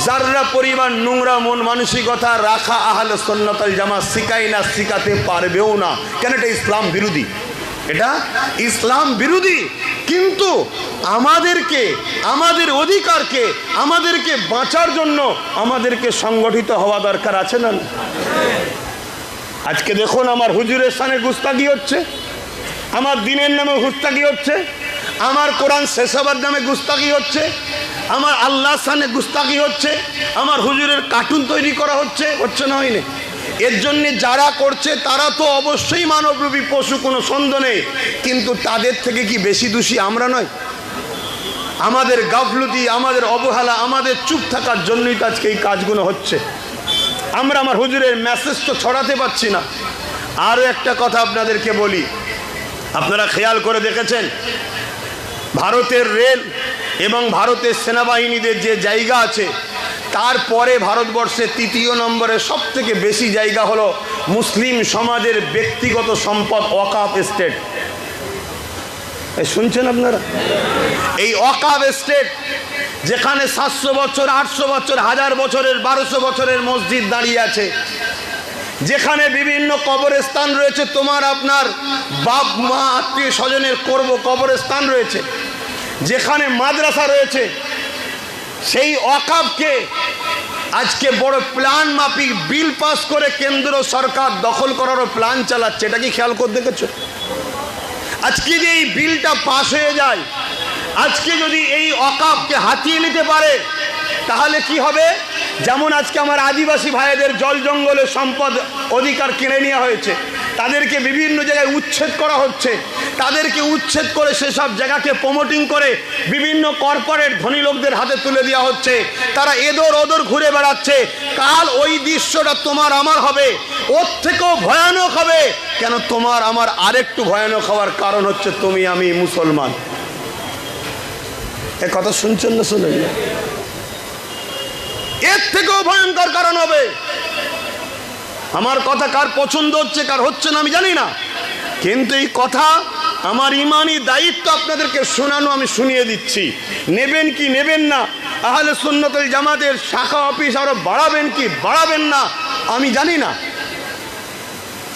যাররা পরিমাণ নোংরা মন মানসিকতা রাখা আহলে সুন্নাত ওয়াল জামাত শিখায় না, শিখাতে পারবেও না। কেন? এটা ইসলাম বিরোধী, এটা ইসলাম বিরোধী। কিন্তু আমাদেরকে, আমাদের অধিকারকে, আমাদেরকে বাঁচার জন্য আমাদেরকে সংগঠিত হওয়া দরকার আছে না? আজকে দেখুন আমার হুজুরের সামনে গুস্তাখি হচ্ছে, আমার দিনের নামে গুস্তাখি হচ্ছে, আমার কোরআন শেষ হবার নামে গুস্তাখি হচ্ছে, আমার আল্লাহর সামনে গুস্তাখি হচ্ছে, আমার হুজুরের কার্টুন তৈরি করা হচ্ছে, হচ্ছে না? হয়নি? এর জন্য যারা করছে তারা তো অবশ্যই মানবরূপী পশু, কোনো সন্দেহ নেই, কিন্তু তাদের থেকে কি বেশি দোষী আমরা নয়? আমাদের গাফলতি, আমাদের অবহেলা, আমাদের চুপ থাকার জন্যই তো আজকে এই কাজগুলো হচ্ছে। আমরা আমার হুজুরের মেসেজ তো ছড়াতে পারছি না। আরও একটা কথা আপনাদেরকে বলি, আপনারা খেয়াল করে দেখেছেন ভারতের রেল এবং ভারতের সেনাবাহিনীদের যে জায়গা আছে, তারপরে ভারতবর্ষে তৃতীয় নম্বরে সব থেকে বেশি জায়গা হলো মুসলিম সমাজের ব্যক্তিগত সম্পদ ওয়াকাফ এস্টেট। শুনছেন আপনারা? এই ওয়াকাফ এস্টেট যেখানে 700 বছর, 800 বছর, 1000 বছরের, 1200 বছরের মসজিদ দাঁড়িয়ে আছে, যেখানে বিভিন্ন কবরস্থান রয়েছে, তোমার আপনার বাপ মা আত্মীয় স্বজনের কবরস্থান রয়েছে, যেখানে মাদ্রাসা রয়েছে, সেই ওয়াকাফকে আজকে বড় প্ল্যান মাফিক বিল পাস করে কেন্দ্র সরকার দখল করারও প্ল্যান চালাচ্ছে। এটা কি খেয়াল করে দেখেছো? আজকে যে এই বিলটা পাস হয়ে যায়, আজকে যদি এই ওয়াকাফকে হাতিয়ে নিতে পারে, তাহলে কি হবে? যেমন আজকে আমার আদিবাসী ভাইদের জল জঙ্গলের সম্পদ অধিকার কিনে নেওয়া হয়েছে, তাদেরকে বিভিন্ন জায়গায় উচ্ছেদ করা হচ্ছে, তাদেরকে উচ্ছেদ করে সেসব জায়গাকে প্রমোটিং করে বিভিন্ন কর্পোরেট ধনী লোকদের হাতে তুলে দেওয়া হচ্ছে। তারা এদর ওদর ঘুরে বেড়াচ্ছে। কাল ওই দৃশ্যটা তোমার আমার হবে, ওর থেকেও ভয়ানক হবে। কেন? তোমার আমার আরেকটু ভয়ানক হওয়ার কারণ হচ্ছে তুমি আমি মুসলমান। এ কথা শুনছেন না? শুনেন, এর থেকেও ভয়ঙ্কর কারণ হবে। আমার কথা কার পছন্দ হচ্ছে কার হচ্ছে না আমি জানি না, কিন্তু এই কথা আমার ইমানি দায়িত্ব আপনাদেরকে শোনানো, আমি শুনিয়ে দিচ্ছি। নেবেন কি নেবেন না, আহলে সুন্নাত ওয়াল জামাতের শাখা অফিস আরো বাড়াবেন কি বাড়াবেন না আমি জানি না।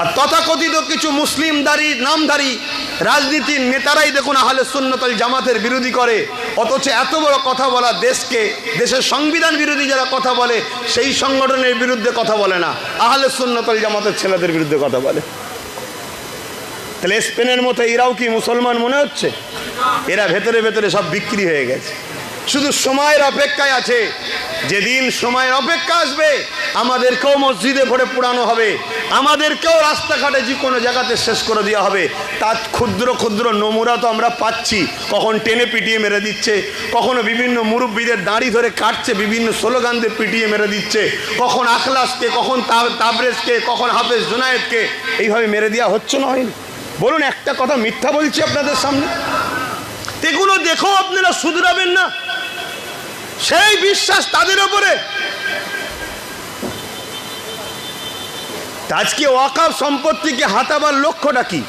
আর তথাকথিত কিছু মুসলিমদারি নামধারী রাজনীতির নেতারাই দেখুন আহলে সুন্নাত ওয়াল জামাতের বিরোধী করে, অথচ এত বড় কথা বলা দেশের সংবিধান বিরোধী যারা কথা বলে, সেই সংগঠনের বিরুদ্ধে কথা বলে না, আহলে সুন্নাত ওয়াল জামাতের ছেলেদের বিরুদ্ধে কথা বলে। তাহলে স্পেনের মতো এরাও কি মুসলমান মনে হচ্ছে? এরা ভেতরে ভেতরে সব বিক্রি হয়ে গেছে, শুধু সময়ের অপেক্ষায় আছে। যেদিন সময়ের অপেক্ষা আসবে, আমাদেরকেও মসজিদে ভরে পুরানো হবে, আমাদেরকেও রাস্তাঘাটে যে কোনো জায়গাতে শেষ করে দেওয়া হবে। তার ক্ষুদ্র ক্ষুদ্র নমুনা তো আমরা পাচ্ছি। কখন টেনে পিটিয়ে মেরে দিচ্ছে, কখনো বিভিন্ন মুরব্বীদের দাড়ি ধরে কাটছে, বিভিন্ন স্লোগানদের পিটিয়ে মেরে দিচ্ছে, কখন আখলাসকে, কখন তাবরেজকে, কখন হাফেজ জুনায়েদকে এইভাবে মেরে দেওয়া হচ্ছে না? হয়নি? বলুন, একটা কথা মিথ্যা বলছি আপনাদের সামনে? এগুলো দেখো, আপনারা শুধরাবেন না, সেই বিশ্বাস তাদের উপরে। আজকে ওয়াকাফ সম্পত্তিকে হাতাবার লক্ষ্যটা কি?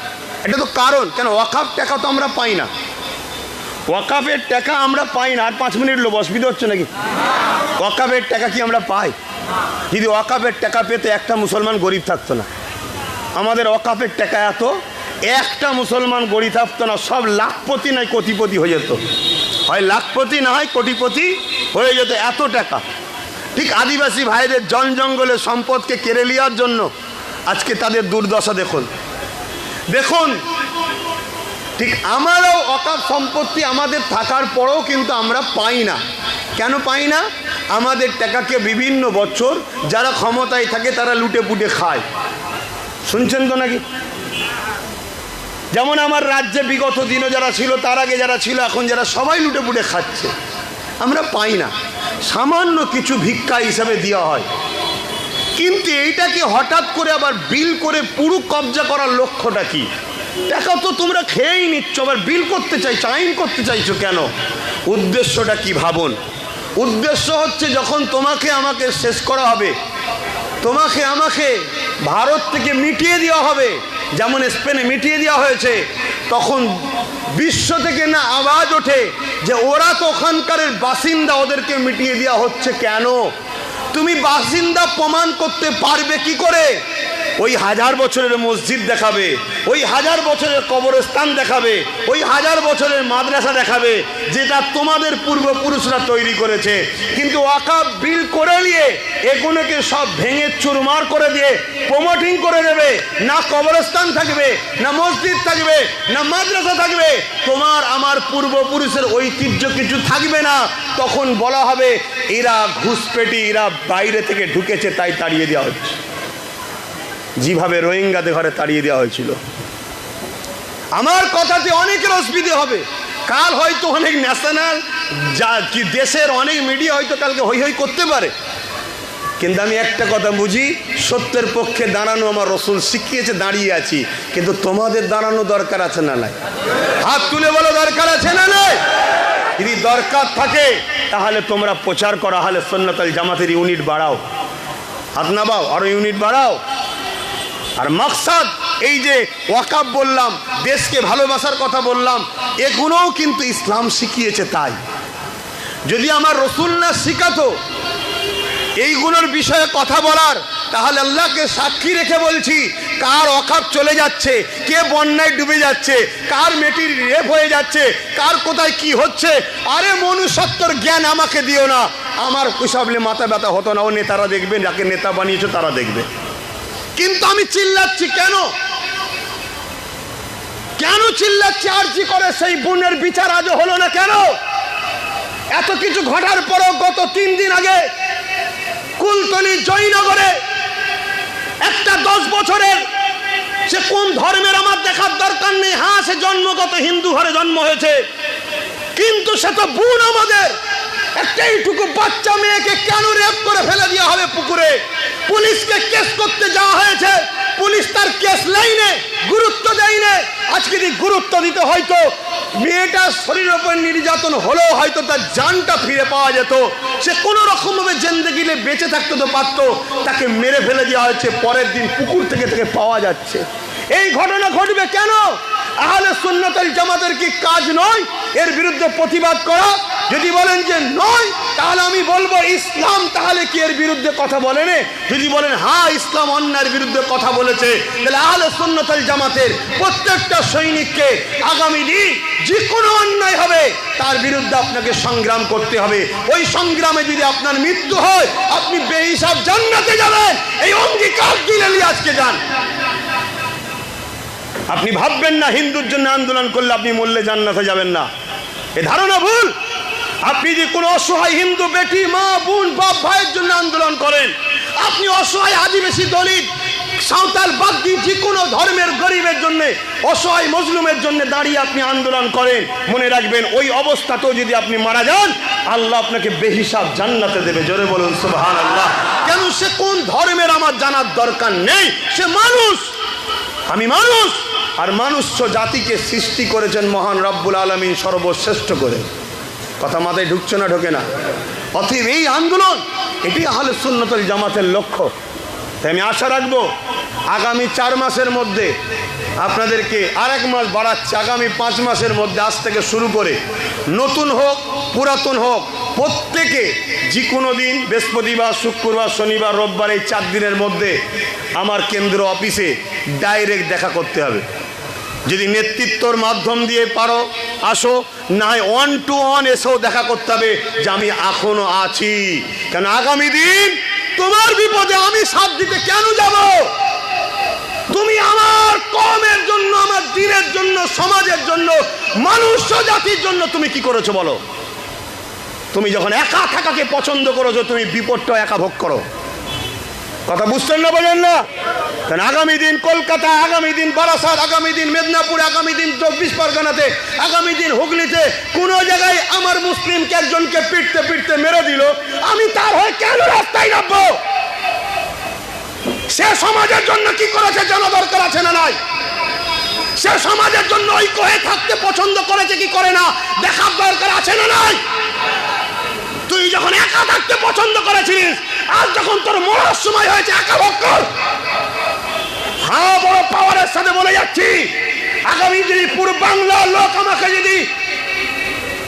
এটা তো কারণ, কেন ওয়াকাফ টাকা তো আমরা পাই না, ওয়াকাফের টাকা আমরা পাই না। আর 5 মিনিট লোক অসুবিধা হচ্ছে নাকি? ওয়াকাফের টাকা কি আমরা পাই? যদি ওয়াকাফের টাকা পেতে একটা মুসলমান গরিব থাকতো না। আমাদের ওয়াকাফের টাকা এত, একটা মুসলমান গরিব থাকতো না, সব লাখপতি নয় কোটিপতি হয়ে যেত, হয় লাখপতি না হয় কোটিপতি হয়ে যেত, এত টাকা। ঠিক আদিবাসী ভাইদের জন জঙ্গলের সম্পদকে কেড়ে নেওয়ার জন্য আজকে তাদের দুর্দশা দেখুন দেখুন। ঠিক আমারও ওয়াকাফ সম্পত্তি আমাদের থাকার পরেও কিন্তু আমরা পাই না। কেন পাই না? আমাদের টাকাকে বিভিন্ন বছর যারা ক্ষমতায় থাকে তারা লুটে পুটে খায়। শুনছেন তো নাকি? যেমন আমার রাজ্যে বিগত দিনে যারা ছিল, তার আগে যারা ছিল, এখন যারা, সবাই লুটে পুটে খাচ্ছে, আমরা পাই না। সামান্য কিছু ভিক্ষা হিসাবে দেওয়া হয়, কিন্তু এইটাকে হঠাৎ করে আবার বিল করে পুরো কবজা করার লক্ষ্যটা কি? টাকা তো তোমরা খেয়েই নিচ্ছ, আবার বিল করতে চাইছো, আইন করতে চাইছো কেন? উদ্দেশ্যটা কি ভাবুন। উদ্দেশ্য হচ্ছে যখন তোমাকে আমাকে শেষ করা হবে, তোমাকে আমাকে ভারত থেকে মিটিয়ে দেওয়া হবে, যেমন স্পেনে মিটিয়ে দেওয়া হয়েছে, তখন বিশ্ব থেকে না আওয়াজ ওঠে যে ওরা তো ওখানকার বাসিন্দা, ওদেরকে মিটিয়ে দেওয়া হচ্ছে কেন? তুমি বাসিন্দা প্রমাণ করতে পারবে কি করে? ওই 1000 বছরের মসজিদ দেখাবে, ওই 1000 বছরের কবরস্থান দেখাবে, ওই 1000 বছরের মাদ্রাসা দেখাবে, যেটা তোমাদের পূর্বপুরুষরা তৈরি করেছে। কিন্তু ওয়াকফ বিল করে নিয়ে এগুলোকে সব ভেঙে চুরমার করে দিয়ে প্রমোটিং করে দেবে। না কবরস্থান থাকবে, না মসজিদ থাকবে, না মাদ্রাসা থাকবে, তোমার আমার পূর্বপুরুষের ঐতিহ্য কিছু থাকবে না। তখন বলা হবে এরা ঘুষপেটি, এরা বাইরে থেকে ঢুকেছে তাই তাড়িয়ে দেওয়া হচ্ছে, যেভাবে রোহিঙ্গাদের ঘরে তাড়িয়ে দেওয়া হয়েছিল। আমার কথাতে অনেকের অসুবিধে হবে। কাল হয়তো অনেক ন্যাশনাল যা কি দেশের অনেক মিডিয়া হয়তো কালকে হই হই করতে পারে, কিন্তু আমি একটা কথা বুঝি, সত্যের পক্ষে দাঁড়ানো আমার রসুল শিখিয়েছে, দাঁড়িয়ে আছি। কিন্তু তোমাদের দাঁড়ানো দরকার আছে না নাই? হাত তুলে বলো দরকার আছে না নাই? যদি দরকার থাকে তাহলে তোমরা প্রচার করো, আহলে সুন্নাত ওয়াল জামাতের ইউনিট বাড়াও, হাত নামাও, আরো ইউনিট বাড়াও। আর মাকসাদ এই যে ওয়াকফ বললাম, দেশকে ভালোবাসার কথা বললাম, এগুলোও কিন্তু ইসলাম শিখিয়েছে। তাই যদি আমার রসুল না শিখাতো এইগুলোর বিষয়ে কথা বলার, তাহলে আল্লাহকে সাক্ষী রেখে বলছি, কার ওয়াকফ চলে যাচ্ছে, কে বন্যায় ডুবে যাচ্ছে, কার মেয়েটির রেপ হয়ে যাচ্ছে, কার কোথায় কি হচ্ছে, আরে মনুষ্যত্বর জ্ঞান আমাকে দিও না। আমার কুসাবলে মাথা ব্যথা হতো না। ও নেতারা দেখবেন, যাকে নেতা বানিয়েছে তারা দেখবে। কিন্তু আমি চিল্লাচ্ছি কেন? কেন চিল্লাচ্ছি? আরজি করে সেই বোনের বিচার আজও হলো না কেন? এত কিছু ঘটার পরও গত 3 দিন আগে কুলতলি জয়নগরে একটা 10 বছরের, সে কোন ধর্মের আমার দেখার দরকার নেই, হ্যাঁ সে জন্মগত হিন্দু ঘরে জন্ম হয়েছে, কিন্তু সে তো বোন আমাদের। একটা এইটুকু বাচ্চা মেয়েকে কেন রেপ করে ফেলে দেওয়া হবে পুকুরে? পুলিশকে কেস করতে যাওয়া হয়েছে, পুলিশ তার কেস লাইনে গুরুত্ব দেয়নি। আজকে যদি গুরুত্ব দিতে হয়তো মেয়েটার শরীরের উপর নির্যাতন হলেও হয়তো তার জানটা ফিরে পাওয়া যেত, সে কোনো রকম ভাবে জিন্দেগিতে বেঁচে থাকতে তো পারতো। তাকে মেরে ফেলে দেওয়া হয়েছে, পরের দিন পুকুর থেকে পাওয়া যাচ্ছে। এই ঘটনা ঘটবে কেন? আহলে সুন্নাত ওয়াল জামাতের কি কাজ নয় এর বিরুদ্ধে প্রতিবাদ করা? যদি বলেন যে নয়, তাহলে আমি বলবো ইসলাম তাহলে কি এর বিরুদ্ধে কথা বলেনি? যদি বলেন হ্যাঁ ইসলাম অন্যায়ের বিরুদ্ধে কথা বলেছে, তাহলে আহলে সুন্নাত ওয়াল জামাতের প্রত্যেকটা সৈনিককে আগামী দিন যে কোনো অন্যায় হবে তার বিরুদ্ধে আপনাকে সংগ্রাম করতে হবে। ওই সংগ্রামে যদি আপনার মৃত্যু হয়, আপনি বেহিসাব জান্নাতে যাবেন। এই অঙ্গীকার দিলে আজকে যান। আপনি ভাববেন না হিন্দুর জন্য আন্দোলন করলে আপনি মরলে জান্নাতে যাবেন না, এ ধারণা ভুল। আপনি যে কোনো অসহায় হিন্দু বেটি, মা, বোন, বাপ, ভাইয়ের জন্য আন্দোলন করেন, আপনি অসহায় আদিবাসী, দলিত, সাঁওতাল, বাগদি, যে কোনো ধর্মের গরিবের জন্য, অসহায় মজলুমের জন্য দাঁড়িয়ে আপনি আন্দোলন করেন, মনে রাখবেন ওই অবস্থাতেও যদি আপনি মারা যান, আল্লাহ আপনাকে বেহিসাব জান্নাতে দেবে। জোরে বলুন সুবহানাল্লাহ। কেন? সে কোন ধর্মের আমার জানার দরকার নেই, সে মানুষ, আমি মানুষ। আর মনুষ্য জাতিকে সৃষ্টি করেছেন মহান রব্বুল আলামিন সর্বশ্রেষ্ঠ করে। কথা মাথায় ঢুকছে না? ঢোকে না? অতএব এই আন্দোলন, এটি আহলে সুন্নাত ওয়াল জামাতের লক্ষ্য। তাই আমি আশা রাখবো আগামী 4 মাসের মধ্যে আপনাদেরকে আর 1 মাস বাড়াচ্ছে, আগামী 5 মাসের মধ্যে আজ থেকে শুরু করে, নতুন হোক পুরাতন হোক, প্রত্যেকে যে কোনো দিন, বৃহস্পতিবার, শুক্রবার, শনিবার, রোববার, এই 4 দিনের মধ্যে আমার কেন্দ্র অফিসে ডাইরেক্ট দেখা করতে হবে। যদি নেতৃত্বর মাধ্যম দিয়ে পারো আসো, না হয় 1 to 1 এসেও দেখা করতে হবে যে আমি এখনো আছি। কেন? আগামী দিন তোমার বিপদে আমি সাথ দিতে কেন যাব? তুমি আমার কওমের জন্য, আমার দ্বীনের জন্য, সমাজের জন্য, মানুষ জাতির জন্য তুমি কি করেছো বলো? তুমি যখন একা থাকাকে পছন্দ করেছো, তুমি বিপদটা একা ভোগ করো। কথা বুঝছেন না? বলেন না? কারণ আগামী দিন কলকাতা, আগামী দিন বারাসাত, আগামী দিন মেদিনীপুর, আগামী দিন 24 পরগনাতে, আগামী দিন হুগলিতে কোন জায়গায় আমার মুসলিমকে একজনকে পিটতে পিটতে মেরে দিল, আমি তার হয়ে কেন রাস্তায় নামবো? সে সমাজের জন্য কি করেছে জানা দরকার আছে না নাই? সে সমাজের জন্য ঐক্য হয়ে থাকতে পছন্দ করেছে কি করে না দেখার দরকার আছে না নাই? তুই যখন একা থাকতে পছন্দ করেছিস, আজ যখন তোর মরার সময় হয়েছে একা ভোগ কর। হ্যাঁ, বড় পাওয়ারের সাথে বলে যাচ্ছি, আগামী যদি পূর্ব বাংলার লোক আমাকে যদি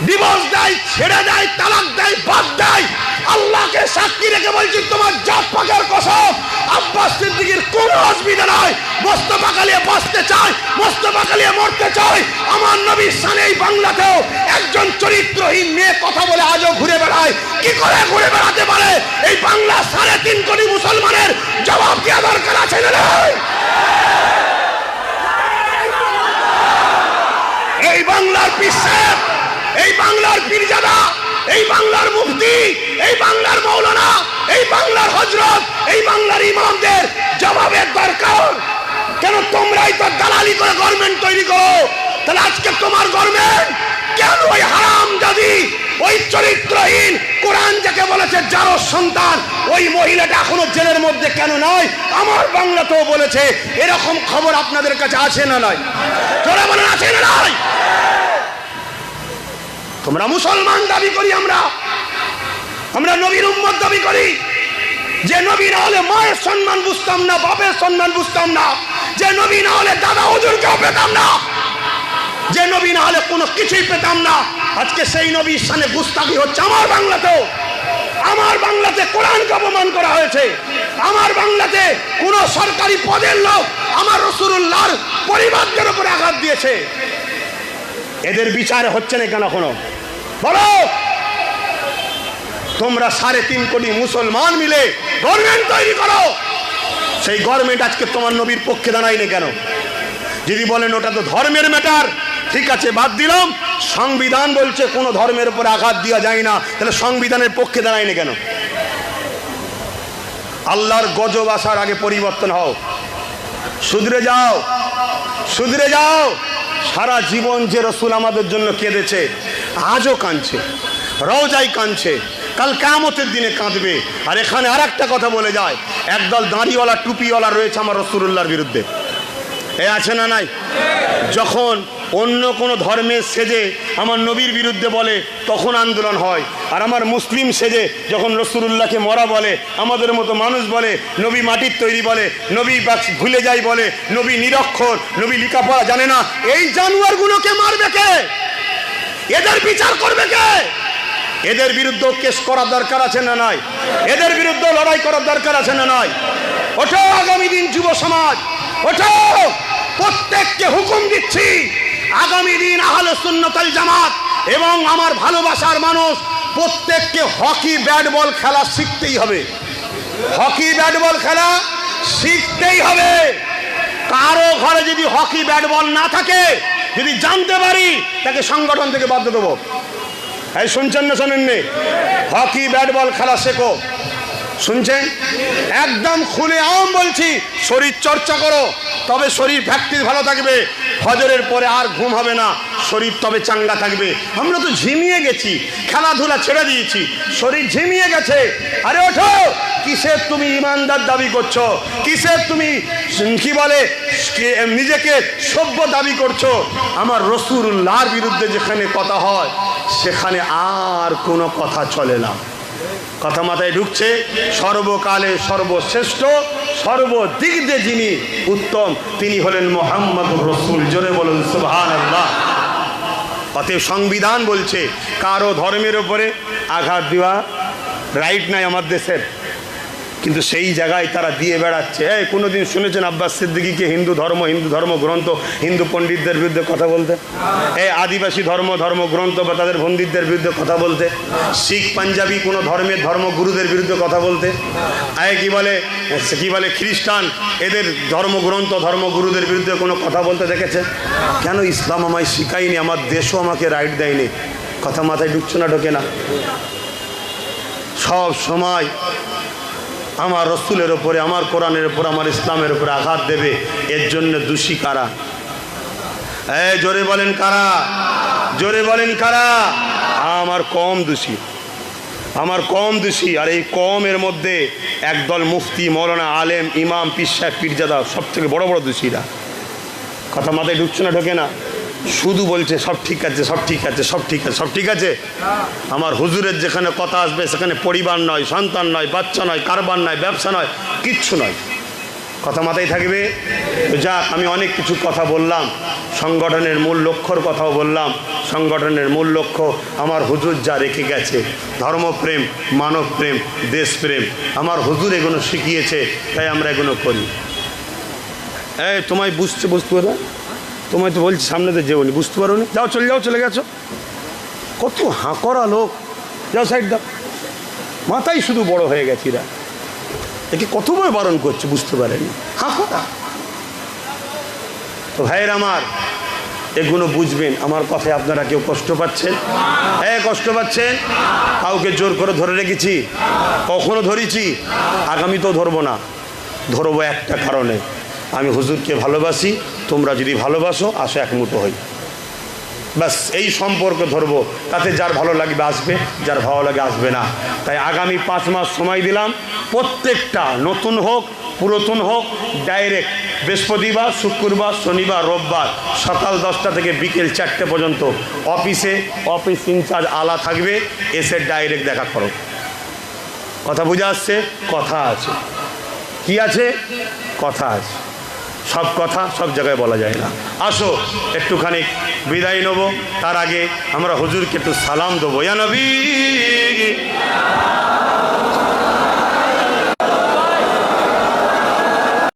ডিভোর্স দেয়, ছেড়ে দেয়, তালাক দেয়, বাদ দেয়, আল্লাহকে সাক্ষী রেখে বলছি তোমার জাত পাকের কসম, আব্বাস সিদ্দিকীর কোনো অসুবিধা নাই। মোস্তফা কালিয়া বাঁচতে চায়, মোস্তফা কালিয়া মরতে চায়। আমার নবীর শানে এই বাংলাতেও একজন চরিত্রহীন মেয়ে কথা বলে আজও ঘুরে বেড়ায়। কি করে ঘুরে বেড়াতে পারে? এই বাংলা 3.5 কোটি মুসলমানের জবাব দেওয়া দরকার আছে না নাই? এই বাংলার পিসাব, এই বাংলার পীরজাদা, এই বাংলার মুফতি, এই বাংলার মৌলানা, এই বাংলার হযরত, এই বাংলার ইমামদের জবাবের দরকার। কেন তোমরাই তো দালালি করে গভর্নমেন্ট তৈরি করো? তাহলে আজকে তোমার গভর্নমেন্ট কেন ওই হারামজাদি, ওই চরিত্রহীন কোরআন যাকে বলেছে যার সন্তান, ওই মহিলাটা এখনো জেলের মধ্যে কেন নয়? আমার বাংলাতেও বলেছে। এরকম খবর আপনাদের কাছে আছে না নাই? তোরা বলেন আছে না নাই? তোমরা মুসলমান দাবি করি, আমরা নবীর উম্মত দাবি করি। যে নবী না হলে মায়ের সম্মান বুঝতাম না, বাপের সম্মান বুঝতাম না। যে নবী না হলে দাদা হুজুরকেও পেতাম না। যে নবী না হলে কোনো কিছুই পেতাম না। আজকে সেই নবীর সামনে গুস্তাখি হচ্ছে আমার বাংলাতেও। আমার বাংলাতে কোরআনকে অপমান করা হয়েছে। আমার বাংলাতে কোন সরকারি পদের লোক আমার রাসূলুল্লাহর পরিবারদের উপরে আঘাত দিয়েছে। এদের বিচার হচ্ছে না কেন এখনো? বলো। তোমরা 3.5 কোটি মুসলমান মিলে গভর্নমেন্ট তৈরি করো। সেই গভর্নমেন্ট আজকে তোমার নবীর পক্ষে দাঁড়ায় না কেন? যদি বলেন ওটা তো ধর্মের ম্যাটার, ঠিক আছে, বাদ দিলাম। সংবিধান বলছে কোনো ধর্মের উপরে আঘাত দেওয়া যায় না, তাহলে সংবিধানের পক্ষে দাঁড়ায় না কেন? আল্লাহর গজব আসার আগে পরিবর্তন হও, শুধরে যাও, শুধরে যাও। সারা জীবন যে রসুল আমাদের জন্য কেঁদেছে, আজও কাঁদছে, রওজায় কাঁদছে, কাল কিয়ামতের দিনে কাঁদবে। আর এখানে আর একটা কথা বলে যায়, একদল দাঁড়িওয়ালা টুপিওয়ালা রয়েছে আমার রাসূলুল্লাহর বিরুদ্ধে। এ আছে না নাই? যখন অন্য কোনো ধর্মের সেজে আমার নবীর বিরুদ্ধে বলে তখন আন্দোলন হয়। আর আমার মুসলিম সেজে যখন রাসূলুল্লাহকে মরা বলে, আমাদের মতো মানুষ বলে নবী মাটির তৈরি বলে, নবী ভুলে যায় বলে, নবী নিরক্ষর, নবী লেখাপড়া জানে না, এই জানোয়ারগুলোকে মারবে কে? এদের বিচার করবে কে? এদের বিরুদ্ধে কেস করার দরকার আছে না নাই? এদের বিরুদ্ধে লড়াই করার দরকার আছে না নাই? ওঠো আগামী দিন যুব সমাজ, ওঠো। প্রত্যেককে হুকুম দিচ্ছি, আগামী দিন আহলে সুন্নাত ওয়াল জামাত এবং আমার ভালোবাসার মানুষ প্রত্যেককে হকি ব্যাট বল খেলা শিখতেই হবে। হকি ব্যাট বল খেলা শিখতেই হবে। কারো ঘরে যদি হকি ব্যাট বল না থাকে, যদি জানতে পারি, তাকে সংগঠন থেকে বাদ দিয়ে দেবো। এই শুনছেন না শোনেননি? হকি ব্যাট বল খেলা শেখো। শুনছেন? একদম খুলে আম বলছি, শরীর চর্চা করো, তবে শরীর ফ্যাক্টরি ভালো থাকবে। ফজরের পরে আর ঘুম হবে না, শরীর তবে চাঙ্গা থাকবে। আমরা তো ঝিমিয়ে গেছি, খেলাধুলা ছেড়ে দিয়েছি, শরীর ঝিমিয়ে গেছে। আরে ওঠো, কিসের তুমি ইমানদার দাবি করছো? কিসের তুমি কি বলে নিজেকে সভ্য দাবি করছো? আমার রাসূলুল্লাহর বিরুদ্ধে যেখানে কথা হয়, সেখানে আর কোনো কথা চলে না। কথা মাথায় ঢুকছে? সর্বকালে সর্বশ্রেষ্ঠ, সর্বদিক দিয়ে যিনি উত্তম, তিনি হলেন মুহাম্মদুর রাসূল। জোরে বলুন সুবহানাল্লাহ। অতএব সংবিধান বলছে কারো ধর্মের উপরে আঘাত দেওয়া রাইট নাই আমার দেশের, কিন্তু সেই জায়গায় তারা দিয়ে বেড়াচ্ছে। এই কোনোদিন শুনেছেন আব্বাস সিদ্দিকীকে হিন্দু ধর্ম গ্রন্থ, হিন্দু পণ্ডিতদের বিরুদ্ধে কথা বলতে? এই আদিবাসী ধর্ম গ্রন্থ বা তাদের পণ্ডিতদের বিরুদ্ধে কথা বলতে? শিখ পাঞ্জাবি কোনো ধর্মের ধর্মগুরুদের বিরুদ্ধে কথা বলতে? কি বলে খ্রিস্টান, এদের ধর্মগ্রন্থ ধর্মগুরুদের বিরুদ্ধে কোনো কথা বলতে দেখেছে? কেন? ইসলাম আমায় শিখায়নি, আমার দেশও আমাকে রাইট দেয়নি। কথা মাথায় ঢুকছে না? ঢোকে না? সব সময় আমার রসুলের ওপরে, আমার কোরআনের ওপর, আমার ইসলামের উপরে আঘাত দেবে, এর জন্য দোষী কারা? এই জোরে বলেন কারা? জোরে বলেন কারা? আমার কম দোষী, আমার কম দোষী। আর এই কমের মধ্যে একদল মুফতি, মৌলানা, আলেম, ইমাম, পীর সাহেব, পীরজাদা সব থেকে বড় বড় দোষীরা। কথা মাথায় ঢুকছে না? ঢোকে না? শুধু বলছে সব ঠিক আছে, সব ঠিক আছে, সব ঠিক আছে, সব ঠিক আছে। আমার হুজুরের যেখানে কথা আসবে সেখানে পরিবার নয়, সন্তান নয়, বাচ্চা নয়, কারবার নয়, ব্যবসা নয়, কিচ্ছু নয়। কথা মাথায় থাকবে তো? যাক, আমি অনেক কিছু কথা বললাম, সংগঠনের মূল লক্ষ্যর কথাও বললাম। সংগঠনের মূল লক্ষ্য আমার হুজুর যা রেখে গেছে, ধর্মপ্রেম, মানবপ্রেম, দেশপ্রেম, আমার হুজুর এগুলো শিখিয়েছে, তাই আমরা এগুলো করি। এই তোমায় বুঝতে পারো? তোমায় তো বলছি সামনে তো যেও নি, বুঝতে পারো নি? যাও, চলে যাও, চলে গেছো। কত হাঁকড়া লোক, যাও সাইড দাও। মাথায় শুধু বড় হয়ে গেছি এরা, একে কতবার বারণ করছে, বুঝতে পারেনি, হাঁকড়া। তো ভাইয়ের আমার, এগুলো বুঝবেন। আমার কথায় আপনারা কেউ কষ্ট পাচ্ছেন? হ্যাঁ, কষ্ট পাচ্ছেন? কাউকে জোর করে ধরে রেখেছি? কখনো ধরেছি? আগামী তো ধরবো না। ধরবো একটা কারণে, আমি হুজুরকে ভালোবাসি, তোমরা যদি ভালোবাসো আসো, এক মুঠো হই, ব্যাস এই সম্পর্ক ধরবো। তাতে যার ভালো লাগবে আসবে, যার ভালো লাগে আসবে না। তাই আগামী 5 মাস সময় দিলাম, প্রত্যেকটা নতুন হোক পুরাতন হোক, ডাইরেক্ট বৃহস্পতিবার, শুক্রবার, শনিবার, রোববার সকাল 10টা থেকে বিকেল 4টে পর্যন্ত অফিস ইনচার্জ আলা থাকবে, এসে ডাইরেক্ট দেখা করো। কথা বুঝে আসছে? কথা আছে। কি আছে? কথা আছে। সব কথা সব জায়গায় বলা যায় না। আসো একটুখানি বিদায় নেবো, তার আগে আমরা হুজুরকে একটু সালাম দেবো। ইয়া নবী